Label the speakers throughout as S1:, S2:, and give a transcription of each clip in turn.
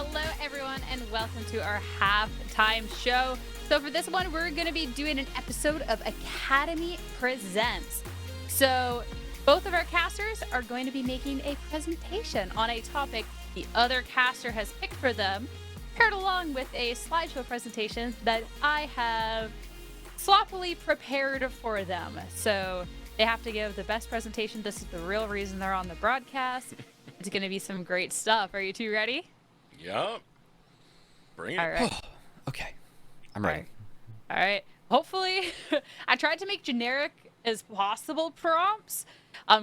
S1: Hello, everyone, and welcome to our halftime show. So for this one, we're going to be doing an episode of Academy Presents. So both of our casters are going to be making a presentation on a topic the other caster has picked for them, paired along with a slideshow presentation that I have sloppily prepared for them. So they have to give the best presentation. This is the real reason they're on the broadcast. It's going to be some great stuff. Are you two ready?
S2: Yep. Bring it.
S1: All right.
S3: Okay. I'm ready.
S1: All right. Hopefully, I tried to make generic as possible prompts,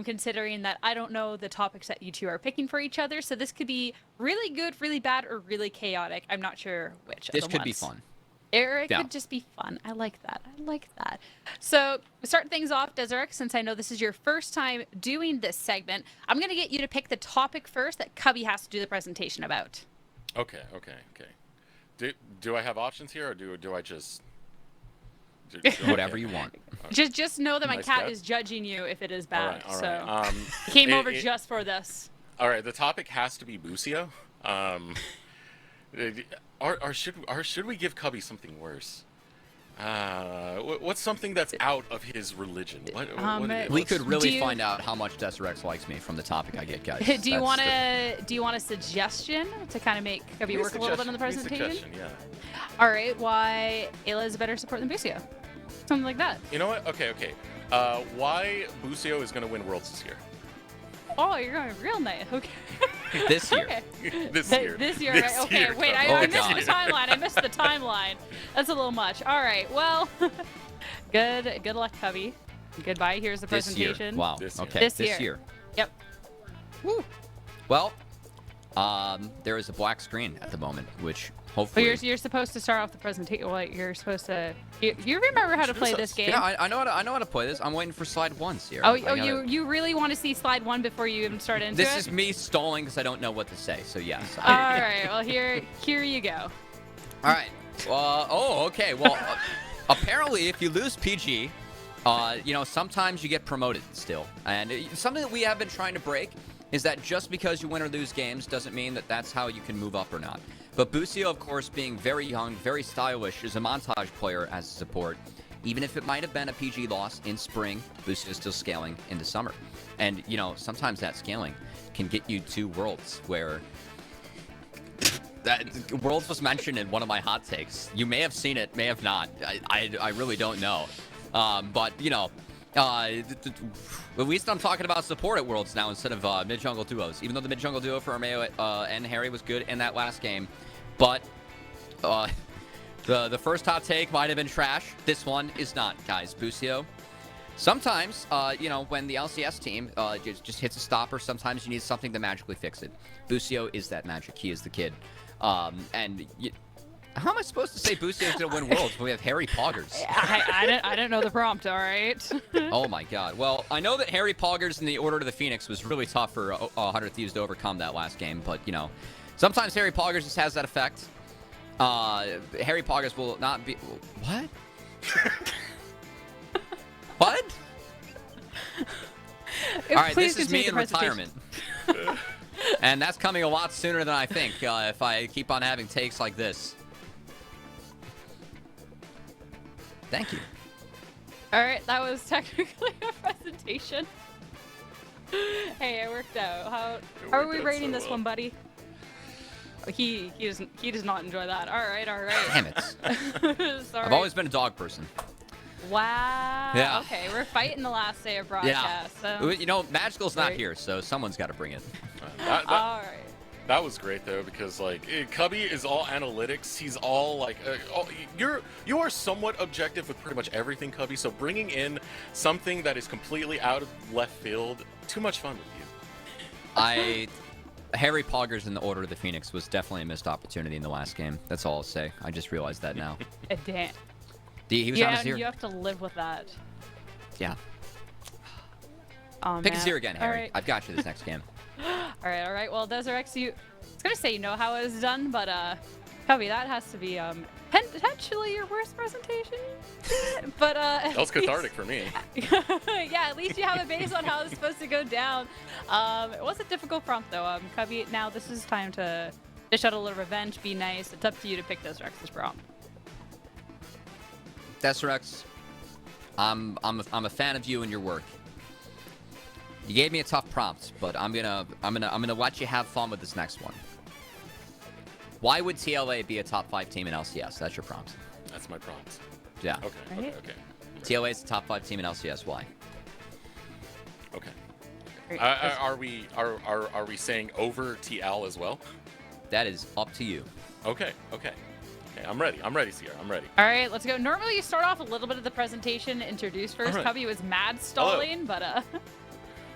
S1: considering that I don't know the topics that you two are picking for each other. So this could be really good, really bad, or really chaotic. I'm not sure which.
S3: This could be fun.
S1: It could just be fun. I like that. So, to start things off, Desiree, since I know this is your first time doing this segment, I'm going to get you to pick the topic first that Cubby has to do the presentation about.
S2: Okay. Do I have options here, or do I just...
S3: Whatever you want.
S1: Just know that my
S2: Nice
S1: cat
S2: cat.
S1: is judging you if it is bad.
S2: All
S1: So,
S2: right.
S1: he came over just for this.
S2: All right, the topic has to be Busio. Or should we give Cubby something worse? What's something that's out of his religion?
S3: We could really
S1: you-
S3: find out how much Desiree likes me from the topic I get, guys.
S1: Do you want a suggestion to kind of make Cubby work a little bit on the presentation?
S2: Yeah.
S1: All right, why Ayla is a better support than Busio? Something like that.
S2: You know what? Okay. Why Busio is going to win Worlds this year?
S1: Oh, you're going real nice. Okay.
S3: This year.
S1: Okay.
S2: This year.
S1: This year,
S2: This
S1: right? Okay,
S2: year,
S1: wait,
S2: Cubby.
S1: I
S3: God.
S1: missed the timeline. That's a little much. All right, well, good luck, Cubby. Goodbye. Here's the
S3: This year.
S1: presentation.
S3: Wow.
S2: This year.
S3: Okay.
S1: This
S3: This
S1: year.
S3: year.
S1: Yep.
S3: Woo. Well, there is a black screen at the moment, which
S1: But
S3: hopefully.
S1: you're supposed to start off the presentation. Well, you're supposed to. You remember how to play this game?
S3: Yeah, I know how to play this. I'm waiting for slide ones here.
S1: You really want to see slide one before you even start into
S3: This
S1: it?
S3: is me stalling because I don't know what to say. So yes.
S1: All right. Well, here you go.
S3: All right. Okay. Well, apparently, if you lose PG, sometimes you get promoted still. And something that we have been trying to break is that just because you win or lose games doesn't mean that that's how you can move up or not. But Busio, of course, being very young, very stylish, is a montage player as a support. Even if it might have been a PG loss in spring, Busio is still scaling into summer. And, sometimes that scaling can get you to Worlds where... That Worlds was mentioned in one of my hot takes. You may have seen it, may have not. I really don't know. But at least I'm talking about support at Worlds now instead of mid-jungle duos. Even though the mid-jungle duo for Armeo and Harry was good in that last game. But the first hot take might have been trash. This one is not, guys. Busio. Sometimes, when the LCS team just hits a stopper, sometimes you need something to magically fix it. Busio is that magic. He is the kid. How am I supposed to say Busio is going to win Worlds when we have Harry Poggers?
S1: I don't know the prompt. All right.
S3: Oh my God. Well, I know that Harry Poggers in the Order to the Phoenix was really tough for 100 Thieves to overcome that last game, but sometimes Harry Poggers just has that effect. Harry Poggers will not be. What? What? All right, this is me in retirement. And that's coming a lot sooner than I think if I keep on having takes like this. Thank you.
S1: All right, that was technically a presentation. Hey, it worked out. How are we rating this one, buddy? He does not enjoy that. All right.
S3: Damn it.
S1: Sorry.
S3: I've always been a dog person.
S1: Wow.
S3: Yeah.
S1: Okay, we're fighting the last day of broadcast.
S3: Yeah.
S1: So.
S3: Magical's not
S1: Great.
S3: here, so someone's got to bring it.
S1: All right.
S2: That was great though, because Cubby is all analytics. He's all you are somewhat objective with pretty much everything, Cubby. So bringing in something that is completely out of left field, too much fun with you.
S3: Harry Poggers in the Order of the Phoenix was definitely a missed opportunity in the last game. That's all I'll say. I just realized that now.
S1: Damn.
S3: He was on his ear.
S1: You have to live with that.
S3: Yeah.
S1: Oh,
S3: Pick
S1: man.
S3: his ear again, Harry.
S1: Right.
S3: I've got you this next game.
S1: All right. Well, Desiree, I was gonna say you know how it was done, but Cubby, that has to be potentially your worst presentation. But
S2: That was cathartic for me.
S1: yeah, at least you have a base on how it's supposed to go down. It was a difficult prompt though, Cubby. Now this is time to dish out a little revenge, be nice. It's up to you to pick those Rex's prompt.
S3: Desrex, I'm a fan of you and your work. You gave me a tough prompt, but I'm gonna let you have fun with this next one. Why would TLA be a top 5 team in LCS? That's your prompt.
S2: That's my prompt.
S3: Yeah.
S2: Okay.
S1: Right.
S2: Okay.
S3: TLA is the top 5 team in LCS. Why?
S2: Okay.
S1: Great.
S2: Are we saying over TL as well?
S3: That is up to you.
S2: Okay. I'm ready. Sierra. I'm ready.
S1: All right, let's go. Normally, you start off a little bit of the presentation, introduce first.
S2: All right.
S1: Cubby was mad stalling, but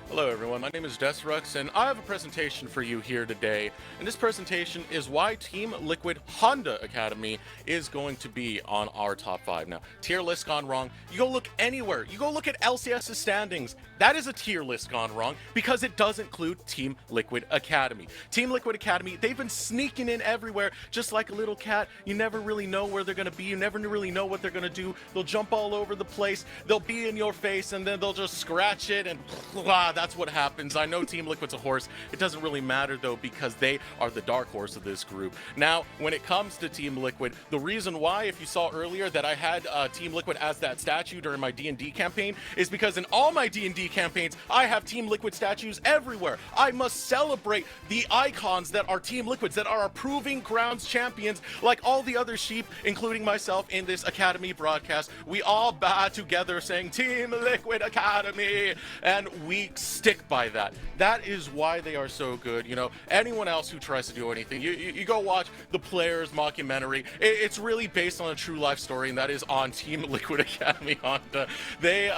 S2: Hello, everyone. My name is Desrux, and I have a presentation for you here today. And this presentation is why Team Liquid Honda Academy is going to be on our top 5. Now, tier list gone wrong. You go look anywhere. You go look at LCS's standings. That is a tier list gone wrong because it does include Team Liquid Academy. Team Liquid Academy, they've been sneaking in everywhere, just like a little cat. You never really know where they're going to be. You never really know what they're going to do. They'll jump all over the place. They'll be in your face, and then they'll just scratch it, and blah, that's what happens. I know Team Liquid's a horse. It doesn't really matter, though, because they are the dark horse of this group. Now, when it comes to Team Liquid, the reason why, if you saw earlier, that I had Team Liquid as that statue during my D&D campaign is because in all my D&D campaigns, I have Team Liquid statues everywhere. I must celebrate the icons that are Team Liquids, that are our Proving Grounds champions, like all the other sheep, including myself in this Academy broadcast. We all bow together saying Team Liquid Academy, and we stick by that. That is why they are so good. You know, anyone else who tries to do anything, you go watch the Players mockumentary. It's really based on a true life story, and that is on Team Liquid Academy Honda. They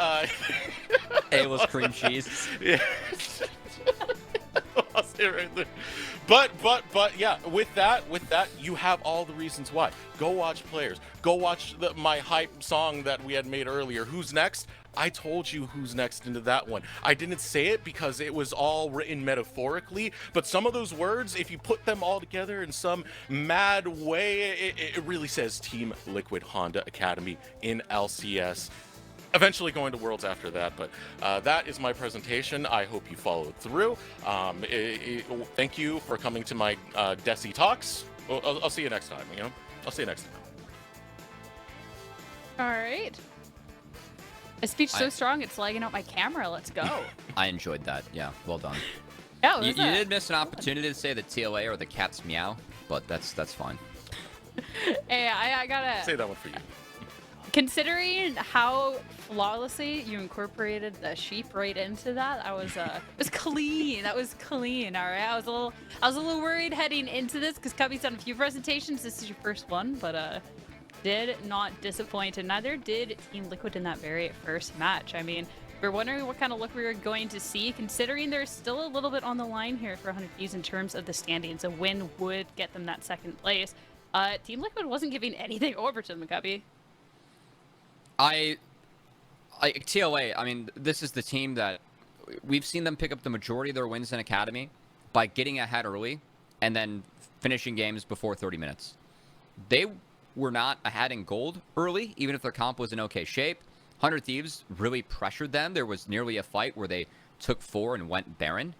S3: It was cream cheese.
S2: Yeah. I'll say it right there. But yeah, with that, you have all the reasons why. Go watch Players. Go watch my hype song that we had made earlier. Who's next? I told you who's next into that one. I didn't say it because it was all written metaphorically, but some of those words, if you put them all together in some mad way, it really says Team Liquid Honda Academy in LCS. Eventually going to Worlds after that, but that is my presentation. I hope you followed through. Thank you for coming to my Desi Talks. I'll see you next time, you know? I'll see you next time.
S1: all right. A speech so strong it's lagging out my camera. Let's go.
S3: I enjoyed that. Yeah, well done.
S1: Yeah,
S3: You did miss an opportunity to say the TLA or the cat's meow, but that's fine.
S1: Hey, I gotta
S2: Say that one for you.
S1: considering how flawlessly you incorporated the sheep right into that. I was it was clean. That was clean. All right. I was a little worried heading into this because Cubby's done a few presentations. This is your first one, but did not disappoint, and neither did Team Liquid in that very first match. I mean, we're wondering what kind of look we were going to see, considering there's still a little bit on the line here for 100 Thieves in terms of the standings. A win would get them that second place. Team Liquid wasn't giving anything over to them, Cubby.
S3: TLA, I mean, this is the team that we've seen them pick up the majority of their wins in Academy by getting ahead early and then finishing games before 30 minutes. They were not ahead in gold early, even if their comp was in okay shape. 100 Thieves really pressured them. There was nearly a fight where they took 4 and went Baron.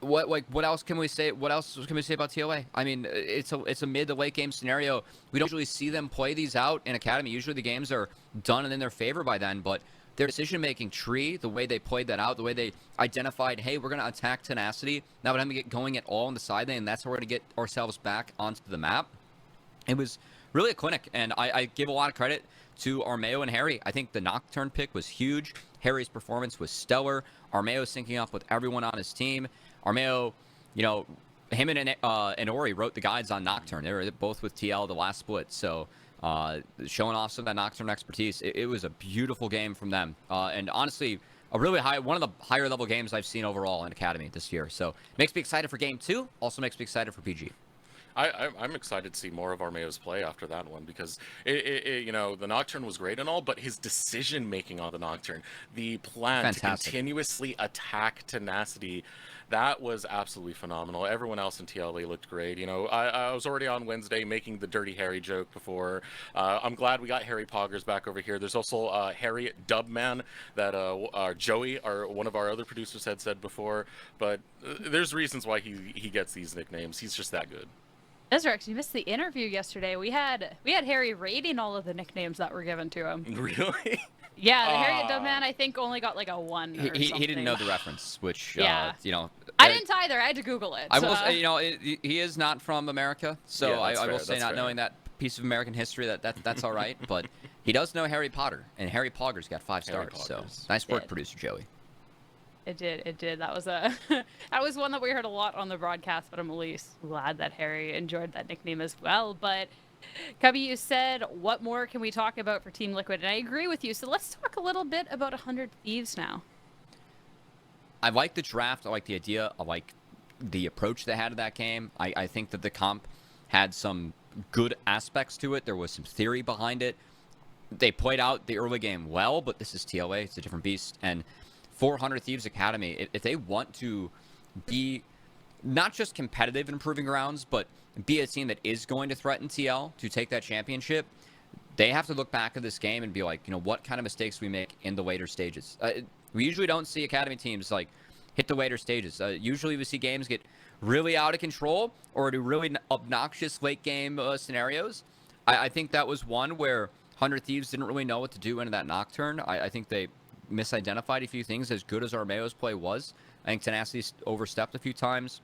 S3: What else can we say? What else can we say about TLA? I mean, it's a mid to late game scenario. We don't usually see them play these out in Academy. Usually the games are done and in their favor by then, but their decision-making tree, the way they played that out, the way they identified, hey, we're going to attack Tenacity, now we're going to get going at all on the side lane, and that's how we're going to get ourselves back onto the map. It was really a clinic, and I give a lot of credit to Armeo and Harry. I think the Nocturne pick was huge. Harry's performance was stellar. Armeo syncing up with everyone on his team. Armeo, you know, him and Ori wrote the guides on Nocturne. They were both with TL the last split, so showing off some of that Nocturne expertise. It was a beautiful game from them, and honestly, a really one of the higher level games I've seen overall in Academy this year. So makes me excited for Game 2. Also makes me excited for PG.
S2: I'm excited to see more of Armeo's play after that one because you know, the Nocturne was great and all, but his decision making on the Nocturne, the plan
S3: Fantastic.
S2: to continuously attack Tenacity, that was absolutely phenomenal. Everyone else in TLA looked great. You know, I was already on Wednesday making the Dirty Harry joke before. I'm glad we got Harry Poggers back over here. There's also Harry Dubman that Joey, one of our other producers, had said before, but there's reasons why he gets these nicknames. He's just that good.
S1: Ezrex, you missed the interview yesterday. We had Harry rating all of the nicknames that were given to him.
S2: Really?
S1: Yeah, the Harriet Dubman I think only got like a 1 or something.
S3: He didn't know the reference, which
S1: Yeah.
S3: you know.
S1: I didn't either. I had to Google it.
S3: I will say, you know, he is not from America, so
S2: Yeah,
S3: I will
S2: that's
S3: say
S2: fair.
S3: not knowing that piece of American history that's all right. But he does know Harry Potter, and Harry Poggers got 5
S2: Harry
S3: stars. So
S2: Poggers.
S3: nice work,
S1: Did.
S3: producer Joey.
S1: It did. That was a that was one that we heard a lot on the broadcast, but I'm at least glad that Harry enjoyed that nickname as well. But Cubby, you said, what more can we talk about for Team Liquid? And I agree with you. So let's talk a little bit about 100 Thieves now.
S3: I like the draft. I like the idea. I like the approach they had to that game. I think that the comp had some good aspects to it. There was some theory behind it. They played out the early game well, but this is TLA. It's a different beast. And 400 Thieves Academy, if they want to be not just competitive in Proving Grounds, but be a team that is going to threaten TL to take that championship, they have to look back at this game and be like, you know, what kind of mistakes we make in the later stages. We usually don't see Academy teams like hit the later stages. Usually we see games get really out of control or do really obnoxious late game scenarios. I think that was one where 100 Thieves didn't really know what to do into that Nocturne. I think they misidentified a few things. As good as Armeo's play was, I think Tenacity overstepped a few times,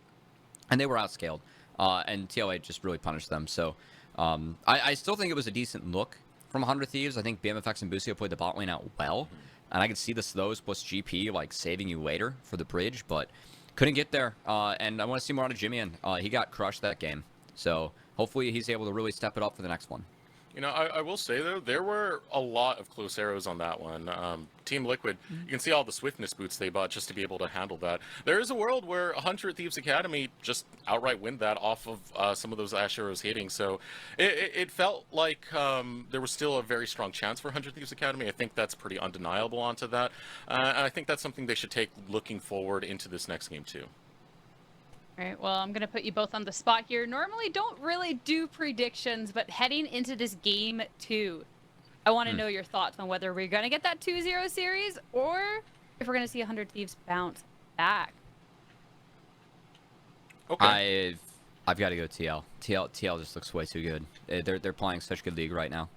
S3: and they were outscaled. And TLA just really punished them. So I still think it was a decent look from 100 Thieves. I think BMFX and Busio played the bot lane out well, and I could see the slows plus GP like saving you later for the bridge, but couldn't get there. And I want to see more out of Jimmy, and he got crushed that game. So hopefully he's able to really step it up for the next one.
S2: You know, I will say, though, there were a lot of close arrows on that one. Team Liquid, you can see all the swiftness boots they bought just to be able to handle that. There is a world where 100 Thieves Academy just outright win that off of some of those Ash arrows hitting. So it felt like there was still a very strong chance for 100 Thieves Academy. I think that's pretty undeniable onto that. And I think that's something they should take looking forward into this next game, too.
S1: All right, well, I'm going to put you both on the spot here. Normally don't really do predictions, but heading into this game 2, I want to know your thoughts on whether we're going to get that 2-0 series or if we're going to see 100 Thieves bounce back.
S2: Okay.
S3: I've got to go TL. TL just looks way too good. They're playing such good league right now.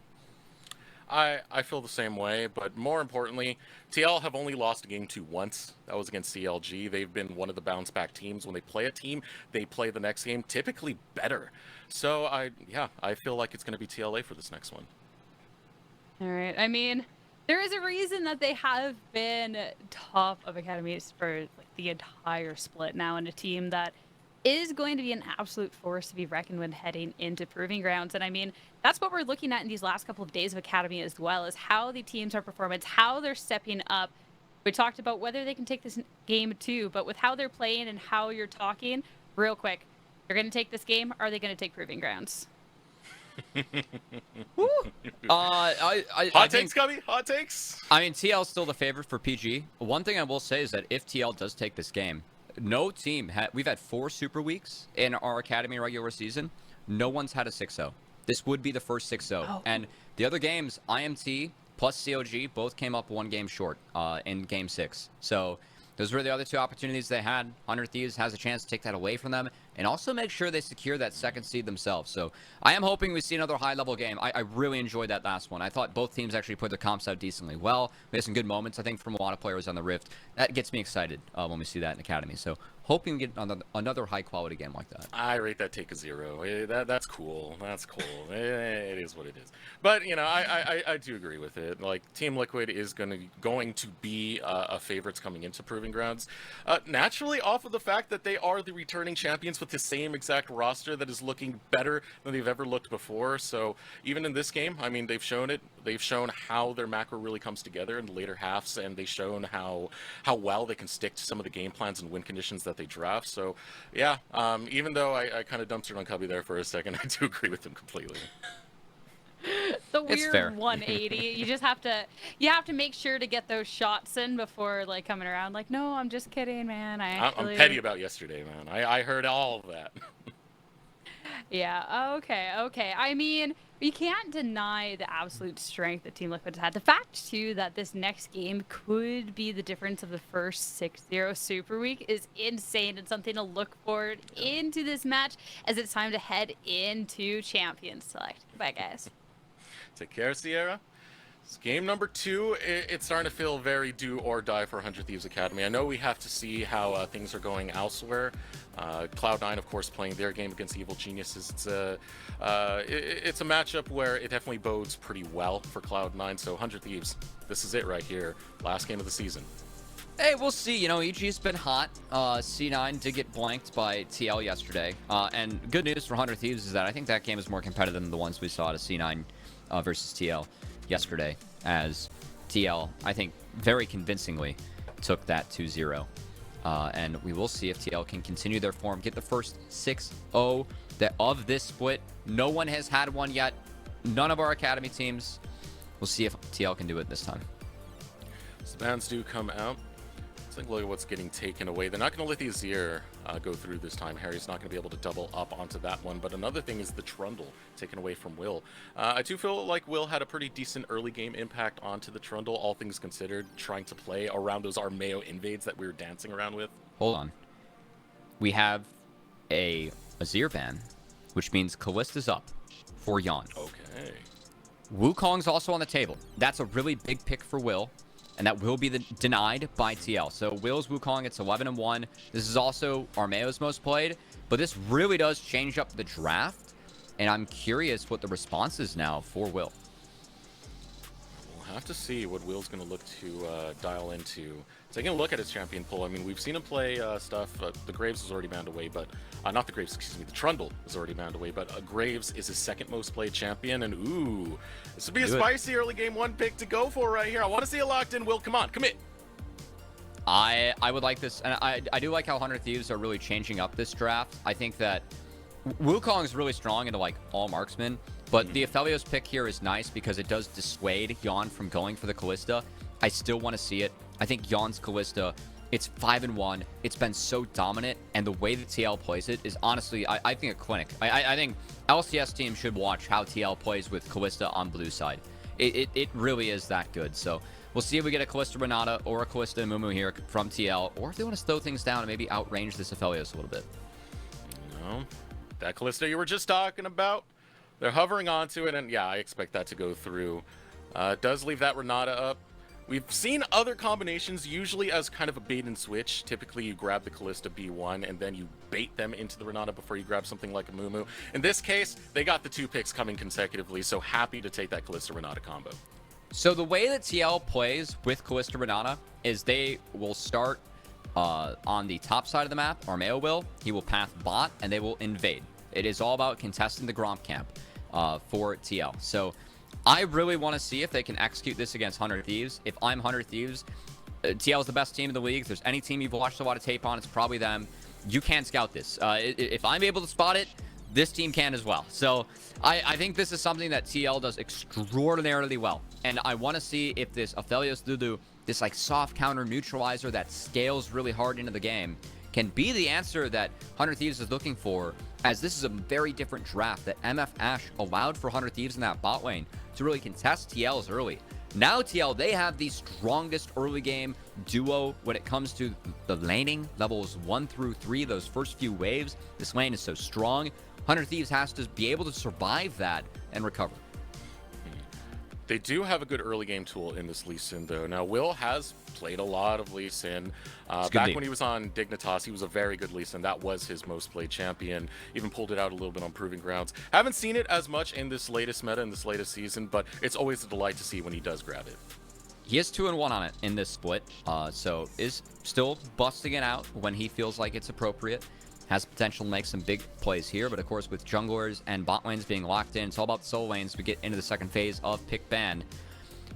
S2: I feel the same way, but more importantly, TL have only lost a game 2 once. That was against CLG. They've been one of the bounce back teams. When they play a team, they play the next game typically better. So I feel like it's going to be TLA for this next one.
S1: All right. I mean, there is a reason that they have been top of academies for like the entire split now, and a team that is going to be an absolute force to be reckoned with heading into Proving Grounds. And I mean, that's what we're looking at in these last couple of days of Academy as well, is how the teams are performing, how they're stepping up. We talked about whether they can take this game 2, but with how they're playing and how you're talking, real quick, you're going to take this game, or are they going to take Proving Grounds?
S2: Hot takes, Cubby? Hot takes?
S3: I mean, TL's still the favorite for PG. One thing I will say is that if TL does take this game, no team we've had 4 super weeks in our Academy regular season. No one's had a 6-0. This would be the first 6-0.
S1: Oh.
S3: And the other games, IMT plus COG, both came up 1 game short in game 6. So those were the other 2 opportunities they had. 100 Thieves has a chance to take that away from them and also make sure they secure that 2nd seed themselves. So I am hoping we see another high-level game. I really enjoyed that last one. I thought both teams actually put their comps out decently well. We had some good moments, I think, from a lot of players on the Rift. That gets me excited when we see that in Academy. So hoping we get another high-quality game like that.
S2: I rate that take a 0. That's cool. That's cool. It is what it is. But, you know, I do agree with it. Like, Team Liquid is going to be a favorites coming into Proving Grounds. Naturally, off of the fact that they are the returning champions with the same exact roster that is looking better than they've ever looked before. So even in this game, I mean, they've shown it. They've shown how their macro really comes together in the later halves, and they've shown how well they can stick to some of the game plans and win conditions that that they draft. So, yeah, even though I kind of dumpstered on Cubby there for a second, I do agree with him completely.
S1: The
S3: It's fair.
S1: weird 180. You just have to make sure to get those shots in before like coming around. Like, no, I'm just kidding, man.
S2: I'm petty about yesterday, man. I heard all of that.
S1: Yeah, okay. I mean, you can't deny the absolute strength that Team Liquid's had. The fact, too, that this next game could be the difference of the first 6-0 Super Week is insane and something to look forward into this match as it's time to head into Champions Select. Goodbye, guys.
S2: Take care, Sierra. It's game number 2. It's starting to feel very do or die for 100 Thieves Academy. I know we have to see how things are going elsewhere. Cloud9, of course, playing their game against Evil Geniuses. It's a matchup where it definitely bodes pretty well for Cloud9. So 100 Thieves, this is it right here. Last game of the season.
S3: Hey, we'll see. You know, EG's been hot. C9 did get blanked by TL yesterday. And good news for 100 Thieves is that I think that game is more competitive than the ones we saw at a C9 versus TL yesterday, as TL, I think, very convincingly took that 2-0. And we will see if TL can continue their form, get the first 6-0 of this split. No one has had one yet. None of our academy teams. We'll see if TL can do it this time.
S2: So the bans do come out. Let's look at what's getting taken away. They're not going to let the Azir go through this time. Harry's not going to be able to double up onto that one. But another thing is the Trundle taken away from Will. I do feel like Will had a pretty decent early game impact onto the Trundle, all things considered, trying to play around those Armeo invades that we were dancing around with.
S3: Hold on. We have a Azir ban, which means Kallista's up for Yon.
S2: Okay.
S3: Wukong's also on the table. That's a really big pick for Will, and that will be denied by TL. So Will's Wukong, it's 11-1. This is also Armeo's most played, but this really does change up the draft, and I'm curious what the response is now for Will.
S2: We'll have to see what Will's going to look to dial into. Taking a look at his champion pool, I mean, we've seen him play stuff. The Graves is already banned away, but not the Graves, excuse me. The Trundle is already banned away, but Graves is his second most played champion. And ooh, this would be a spicy early game 1 pick to go for right here. I want to see it locked in. Will, come on, commit.
S3: I would like this, and I do like how 100 Thieves are really changing up this draft. I think that Wukong is really strong into like all marksmen, but the Aphelios pick here is nice because it does dissuade Yon from going for the Callista. I still want to see it. I think Yon's Callista, it's 5-1. It's been so dominant, and the way that TL plays it is honestly, I think, a clinic. I think LCS teams should watch how TL plays with Callista on blue side. It really is that good. So we'll see if we get a Callista Renata or a Callista Mumu here from TL, or if they want to slow things down and maybe outrange this Aphelios a little bit.
S2: No, that Callista you were just talking about, they're hovering onto it, and yeah, I expect that to go through. It does leave that Renata up. We've seen other combinations, usually as kind of a bait and switch. Typically, you grab the Callista B1, and then you bait them into the Renata before you grab something like a Mumu. In this case, they got the 2 picks coming consecutively, so happy to take that Callista Renata combo.
S3: So the way that TL plays with Callista Renata is they will start on the top side of the map. Armeo will. He will path bot, and they will invade. It is all about contesting the Gromp camp for TL. So I really want to see if they can execute this against 100 Thieves. If I'm 100 Thieves, TL is the best team in the league. If there's any team you've watched a lot of tape on, it's probably them. You can't scout this. If I'm able to spot it, this team can as well. So I think this is something that TL does extraordinarily well. And I want to see if this Aphelios Dudu, this like soft counter neutralizer that scales really hard into the game, can be the answer that 100 Thieves is looking for, as this is a very different draft that MF Ashe allowed for 100 Thieves in that bot lane to really contest TL's early. Now TL, they have the strongest early game duo when it comes to the laning, levels 1 through 3, those first few waves. This lane is so strong. 100 Thieves has to be able to survive that and recover.
S2: They do have a good early game tool in this Lee Sin, though. Now, Will has played a lot of Lee Sin. Back when he was on Dignitas, he was a very good Lee Sin. That was his most played champion. Even pulled it out a little bit on Proving Grounds. Haven't seen it as much in this latest meta, in this latest season, but it's always a delight to see when he does grab it.
S3: He is 2-1 on it in this split, so is still busting it out when he feels like it's appropriate. Has potential to make some big plays here, but of course with junglers and bot lanes being locked in, it's all about the solo lanes. We get into the second phase of pick ban.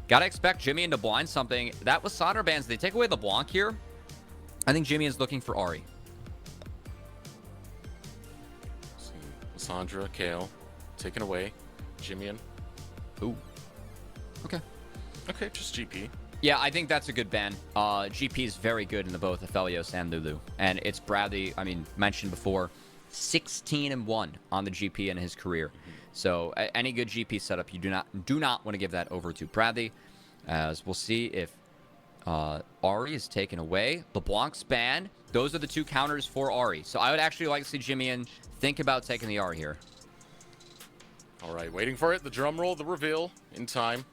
S3: Gotta expect Jimmy to blind something. That was Solder bans. They take away the Blanc here. I think Jimmy is looking for Ahri.
S2: Cassandra, Kale, taken away. Jimian.
S3: Ooh. Okay.
S2: Okay, just GP.
S3: Yeah, I think that's a good ban. GP is very good in the both Aphelios and Lulu. And it's Bradley, I mean, mentioned before, 16-1 on the GP in his career. So any good GP setup, you do not want to give that over to Bradley. As we'll see if Ari is taken away. LeBlanc's ban. Those are the two counters for Ari. So I would actually like to see Jimian think about taking the Ari here.
S2: All right, waiting for it. The drum roll, the reveal in time.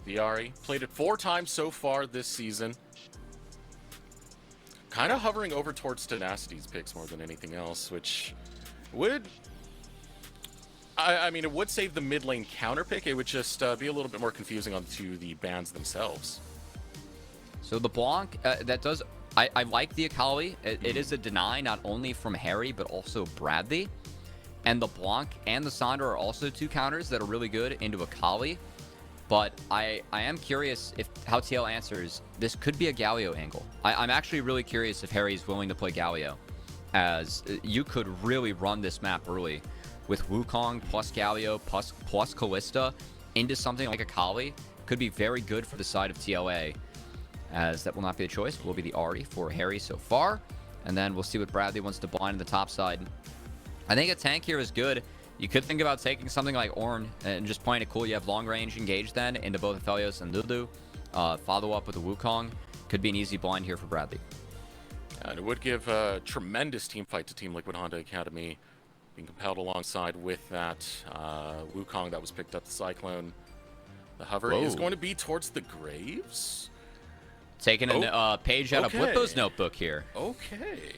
S2: The Ari played it 4 times so far this season. Kind of hovering over towards Tenacity's picks more than anything else, which would... I mean, it would save the mid lane counter pick. It would just be a little bit more confusing onto the bans themselves.
S3: So the Blanc, that does... I like the Akali. It is a deny not only from Harry, but also Bradley. And the Blanc and the Sandra are also two counters that are really good into Akali. But I am curious if how TL answers. This could be a Galio angle. I'm actually really curious if Harry's willing to play Galio, as you could really run this map early with Wukong plus Galio plus Callista into something like Akali. Could be very good for the side of TLA, as that will not be the choice. It will be the Ari for Harry so far. And then we'll see what Bradley wants to blind in the top side. I think a tank here is good. You could think about taking something like Ornn and just playing it cool. You have long range engaged then into both Aphelios and Lulu. Follow up with the Wukong. Could be an easy blind here for Bradley.
S2: And it would give a tremendous team fight to Team Liquid Honda Academy. Being compelled alongside with that Wukong that was picked up, the Cyclone. The hover is going to be towards the Graves.
S3: Taking a page out of Blippo's notebook here.
S2: Okay.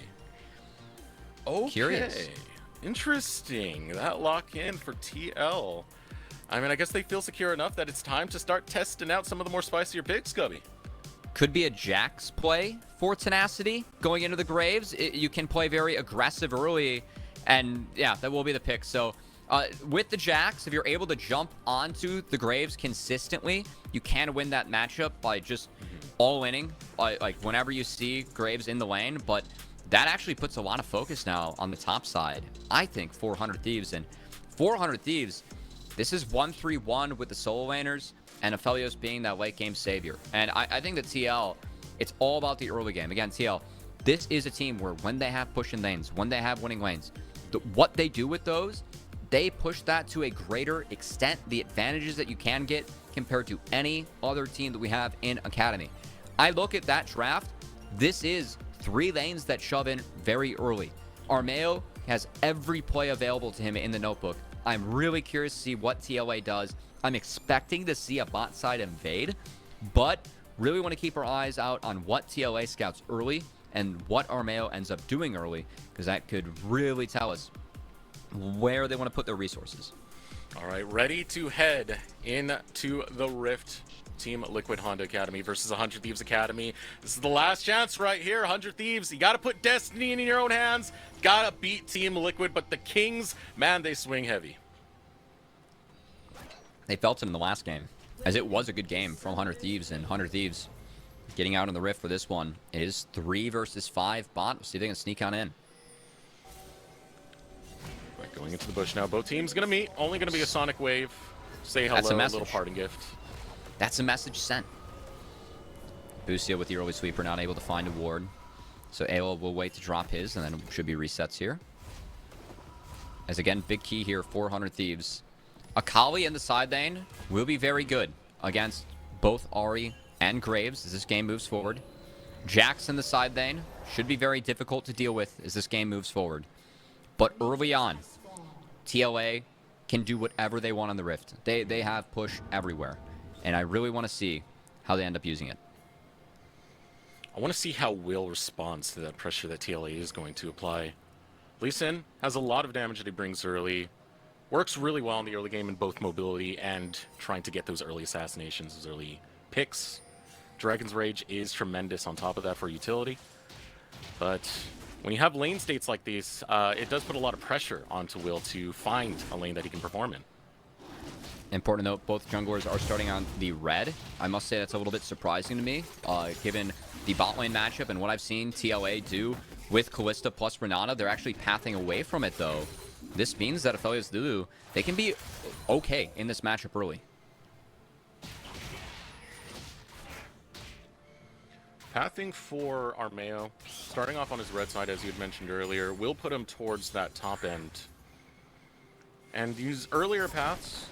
S3: Curious.
S2: Interesting. That lock in for TL. I mean, I guess they feel secure enough that it's time to start testing out some of the more spicier picks, Gubby.
S3: Could be a Jax play for Tenacity going into the Graves. You can play very aggressive early, and yeah, that will be the pick. So with the Jax, if you're able to jump onto the Graves consistently, you can win that matchup by just all-inning, like whenever you see Graves in the lane. But that actually puts a lot of focus now on the top side, I think, 400 Thieves. And 400 Thieves, this is 1-3-1 with the solo laners, and Aphelios being that late game savior. And I think that TL, it's all about the early game. Again, TL, this is a team where when they have pushing lanes, when they have winning lanes, what they do with those, they push that to a greater extent. The advantages that you can get compared to any other team that we have in Academy. I look at that draft, this is 3 lanes that shove in very early. Armeo has every play available to him in the notebook. I'm really curious to see what TLA does. I'm expecting to see a bot side invade, but really want to keep our eyes out on what TLA scouts early and what Armeo ends up doing early, because that could really tell us where they want to put their resources.
S2: All right, ready to head into the Rift. Team Liquid Honda Academy versus 100 Thieves Academy. This is the last chance right here. 100 Thieves, you got to put destiny in your own hands. Got to beat Team Liquid, but the Kings, man, they swing heavy.
S3: They felt it in the last game, as it was a good game from 100 Thieves, and 100 Thieves getting out in the Rift for this one. It is 3 versus 5 bot. We'll see if they can sneak on in.
S2: Right, going into the bush now. Both teams going to meet. Only going to be a Sonic Wave. Say hello,
S3: That's a
S2: a
S3: message.
S2: little parting gift.
S3: That's a message sent. Busio with the early sweeper, not able to find a ward. So AOL will wait to drop his, and then it should be resets here. As again, big key here, 400 Thieves. Akali in the side lane will be very good against both Ari and Graves as this game moves forward. Jax in the side lane should be very difficult to deal with as this game moves forward. But early on, TLA can do whatever they want on the Rift. They have push everywhere. And I really want to see how they end up using it.
S2: I want to see how Will responds to that pressure that TLA is going to apply. Lee Sin has a lot of damage that he brings early. Works really well in the early game in both mobility and trying to get those early assassinations, those early picks. Dragon's Rage is tremendous on top of that for utility. But when you have lane states like these, it does put a lot of pressure onto Will to find a lane that he can perform in.
S3: Important note, both junglers are starting on the red. I must say that's a little bit surprising to me, given the bot lane matchup and what I've seen TLA do with Callista plus Renata. They're actually pathing away from it, though, this means that Aphelios Lulu, they can be okay in this matchup early.
S2: Pathing for Armeo, starting off on his red side, as you had mentioned earlier, will put him towards that top end. And use earlier paths.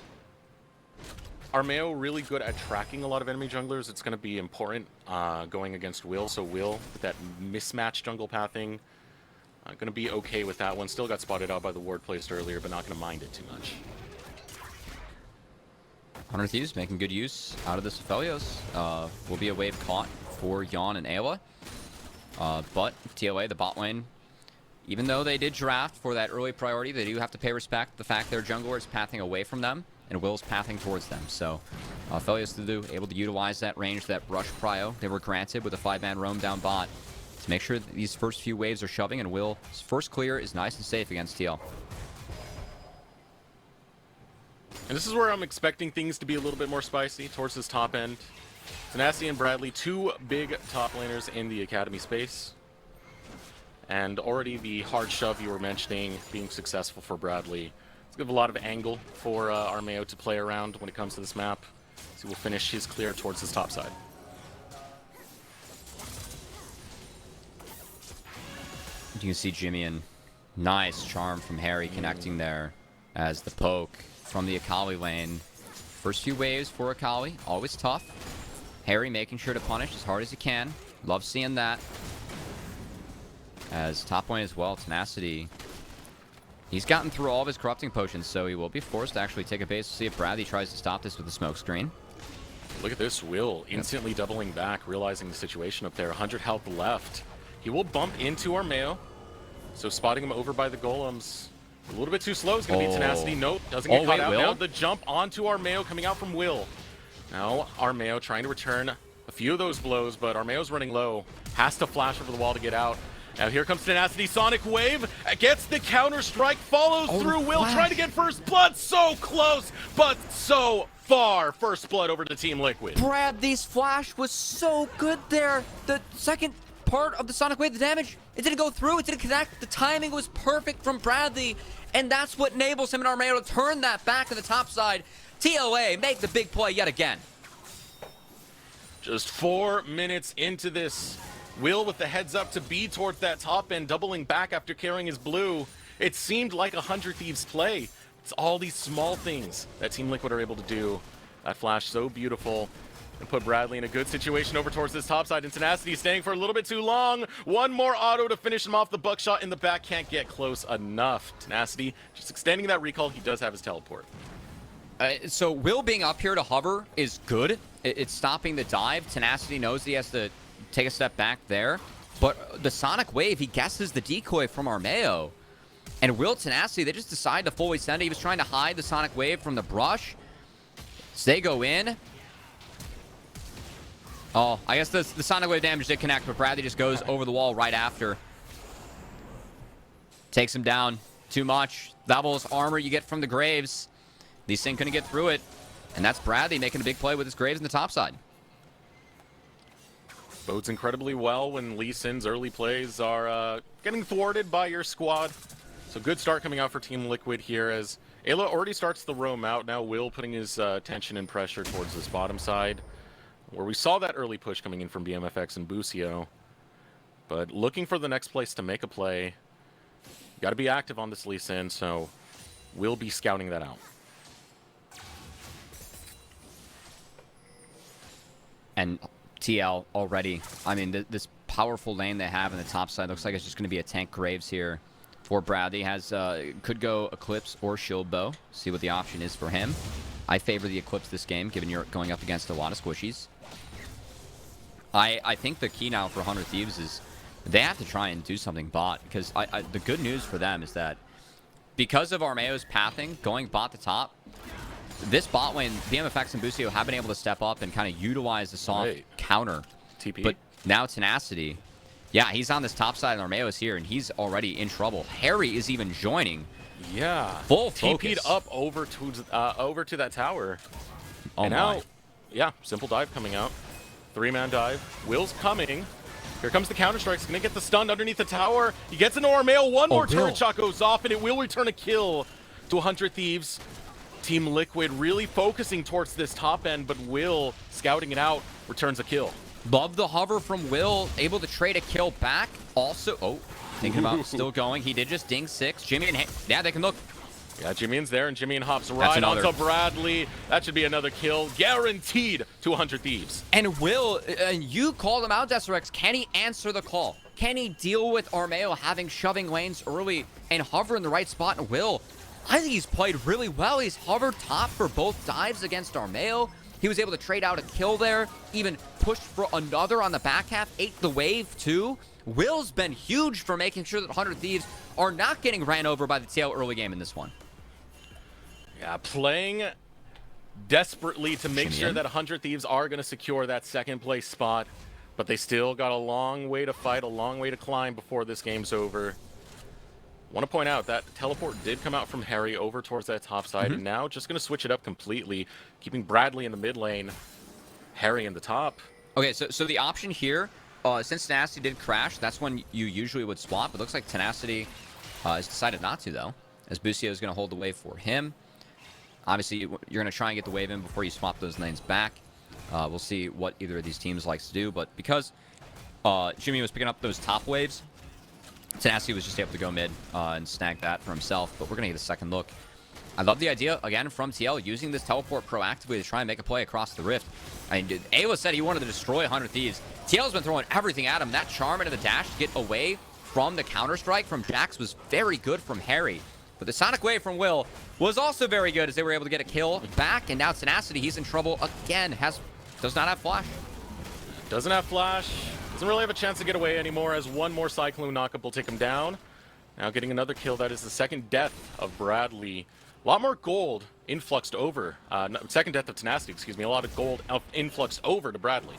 S2: Armeo really good at tracking a lot of enemy junglers. It's going to be important going against Will. So Will, with that mismatched jungle pathing, going to be okay with that one. Still got spotted out by the ward placed earlier, but not going to mind it too much.
S3: Hunter Thieves making good use out of this Aphelios. Will be a wave caught for Yon and Ayla. But TLA, the bot lane, even though they did draft for that early priority, they do have to pay respect to the fact their jungler is pathing away from them, and Will's pathing towards them. So Aphelios Lulu able to utilize that range, that rush prio they were granted with a 5-man roam down bot to make sure that these first few waves are shoving, and Will's first clear is nice and safe against TL.
S2: And this is where I'm expecting things to be a little bit more spicy towards this top end. Tenacity and Bradley, two big top laners in the Academy space. And already the hard shove you were mentioning being successful for Bradley. It's going to have a lot of angle for Armeo to play around when it comes to this map. So we'll finish his clear towards his top side.
S3: You can see Jimmy and nice charm from Harry connecting there as the poke from the Akali lane. First few waves for Akali, always tough. Harry making sure to punish as hard as he can. Love seeing that. As top lane as well, Tenacity. He's gotten through all of his corrupting potions, so he will be forced to actually take a base to see if Bradley tries to stop this with a smoke screen.
S2: Look at this, Will instantly doubling back, realizing the situation up there. 100 health left. He will bump into Armeo. So spotting him over by the golems. A little bit too slow is going to be Tenacity. Nope, doesn't get caught out.
S3: Will?
S2: Now the jump onto Armeo coming out from Will. Now Armeo trying to return a few of those blows, but Armeo's running low. Has to flash over the wall to get out. Now here comes Tenacity. Sonic Wave gets the counter strike, follows through. Will trying to get first blood. So close, but so far. First blood over to Team Liquid.
S3: Bradley's flash was so good there. The second part of the Sonic Wave, the damage, it didn't go through, it didn't connect. The timing was perfect from Bradley, and that's what enables him and Armeo to turn that back to the top side. TLA make the big play yet again.
S2: Just 4 minutes into this. Will with the heads up to be towards that top end, doubling back after carrying his blue. It seemed like a 100 Thieves play. It's all these small things that Team Liquid are able to do. That flash so beautiful. And put Bradley in a good situation over towards this top side. And Tenacity staying for a little bit too long. One more auto to finish him off. The buckshot in the back can't get close enough. Tenacity just extending that recall. He does have his teleport.
S3: So Will being up here to hover is good. It's stopping the dive. Tenacity knows he has to take a step back there. But the Sonic Wave, he guesses the decoy from Armeo. And Will Tenacity, they just decide to fully send it. He was trying to hide the Sonic Wave from the brush. So they go in. Oh, I guess the Sonic Wave damage did connect, but Bradley just goes over the wall right after. Takes him down. Too much. Doubles armor you get from the Graves. Lee Sin couldn't get through it. And that's Bradley making a big play with his Graves in the top side.
S2: Bodes incredibly well when Lee Sin's early plays are getting thwarted by your squad. So good start coming out for Team Liquid here as Ayla already starts the roam out. Now Will putting his tension and pressure towards this bottom side, where we saw that early push coming in from BMFX and Busio. But looking for the next place to make a play. You got to be active on this Lee Sin, so we'll be scouting that out.
S3: And TL already, I mean, this powerful lane they have in the top side looks like it's just going to be a tank Graves here for Bradley. Has could go Eclipse or Shield Bow. See what the option is for him. I favor the Eclipse this game, given you're going up against a lot of squishies. I think the key now for Hunter Thieves is they have to try and do something bot, because the good news for them is that because of Armeo's pathing, going bot to top, this bot lane, BMFX and Busio have been able to step up and kind of utilize the soft counter.
S2: TP.
S3: But now Tenacity, yeah, he's on this top side and Armeo is here, and he's already in trouble. Harry is even joining.
S2: Yeah.
S3: Full focus.
S2: TP'd up over to that tower.
S3: Oh,
S2: and now,
S3: my.
S2: yeah, simple dive coming out. 3-man dive. Will's coming. Here comes the counter-strike. He's going to get the stun underneath the tower. He gets into Armail. One more turret shot goes off, and it will return a kill to 100 Thieves. Team Liquid really focusing towards this top end, but Will, scouting it out, returns a kill.
S3: Love the hover from Will, able to trade a kill back. Also, thinking about still going. He did just ding 6. Jimmy and yeah, they can look.
S2: Yeah, Jimmy's there, and Jimmy hops right onto Bradley. That should be another kill, guaranteed to 100 Thieves.
S3: And Will, you called him out, Deserex. Can he answer the call? Can he deal with Armail having shoving lanes early and hover in the right spot? And Will, I think he's played really well. He's hovered top for both dives against Armail. He was able to trade out a kill there, even pushed for another on the back half, ate the wave too. Will's been huge for making sure that 100 Thieves are not getting ran over by the TL early game in this one.
S2: Yeah, playing desperately to make sure that 100 Thieves are going to secure that second place spot, but they still got a long way to fight, a long way to climb before this game's over. Want to point out that teleport did come out from Harry over towards that top side, and now just going to switch it up completely, keeping Bradley in the mid lane, Harry in the top.
S3: Okay, so the option here, since Tenacity did crash, that's when you usually would swap. It looks like Tenacity has decided not to, though, as Busio is going to hold the wave for him. Obviously, you're going to try and get the wave in before you swap those lanes back. We'll see what either of these teams likes to do, but because Jimmy was picking up those top waves, Tenacity was just able to go mid and snag that for himself, but we're going to get a second look. I love the idea, again, from TL, using this teleport proactively to try and make a play across the rift. I mean, Ayla said he wanted to destroy 100 Thieves. TL's been throwing everything at him. That charm into the dash to get away from the counter-strike from Jax was very good from Harry. But the Sonic Wave from Will was also very good as they were able to get a kill back. And now Tenacity, he's in trouble again. Does not have Flash.
S2: Doesn't have Flash. Doesn't really have a chance to get away anymore as one more Cyclone knockup will take him down. Now getting another kill. That is the second death of Bradley. A lot more gold influxed over. Second death of Tenacity, excuse me. A lot of gold influxed over to Bradley.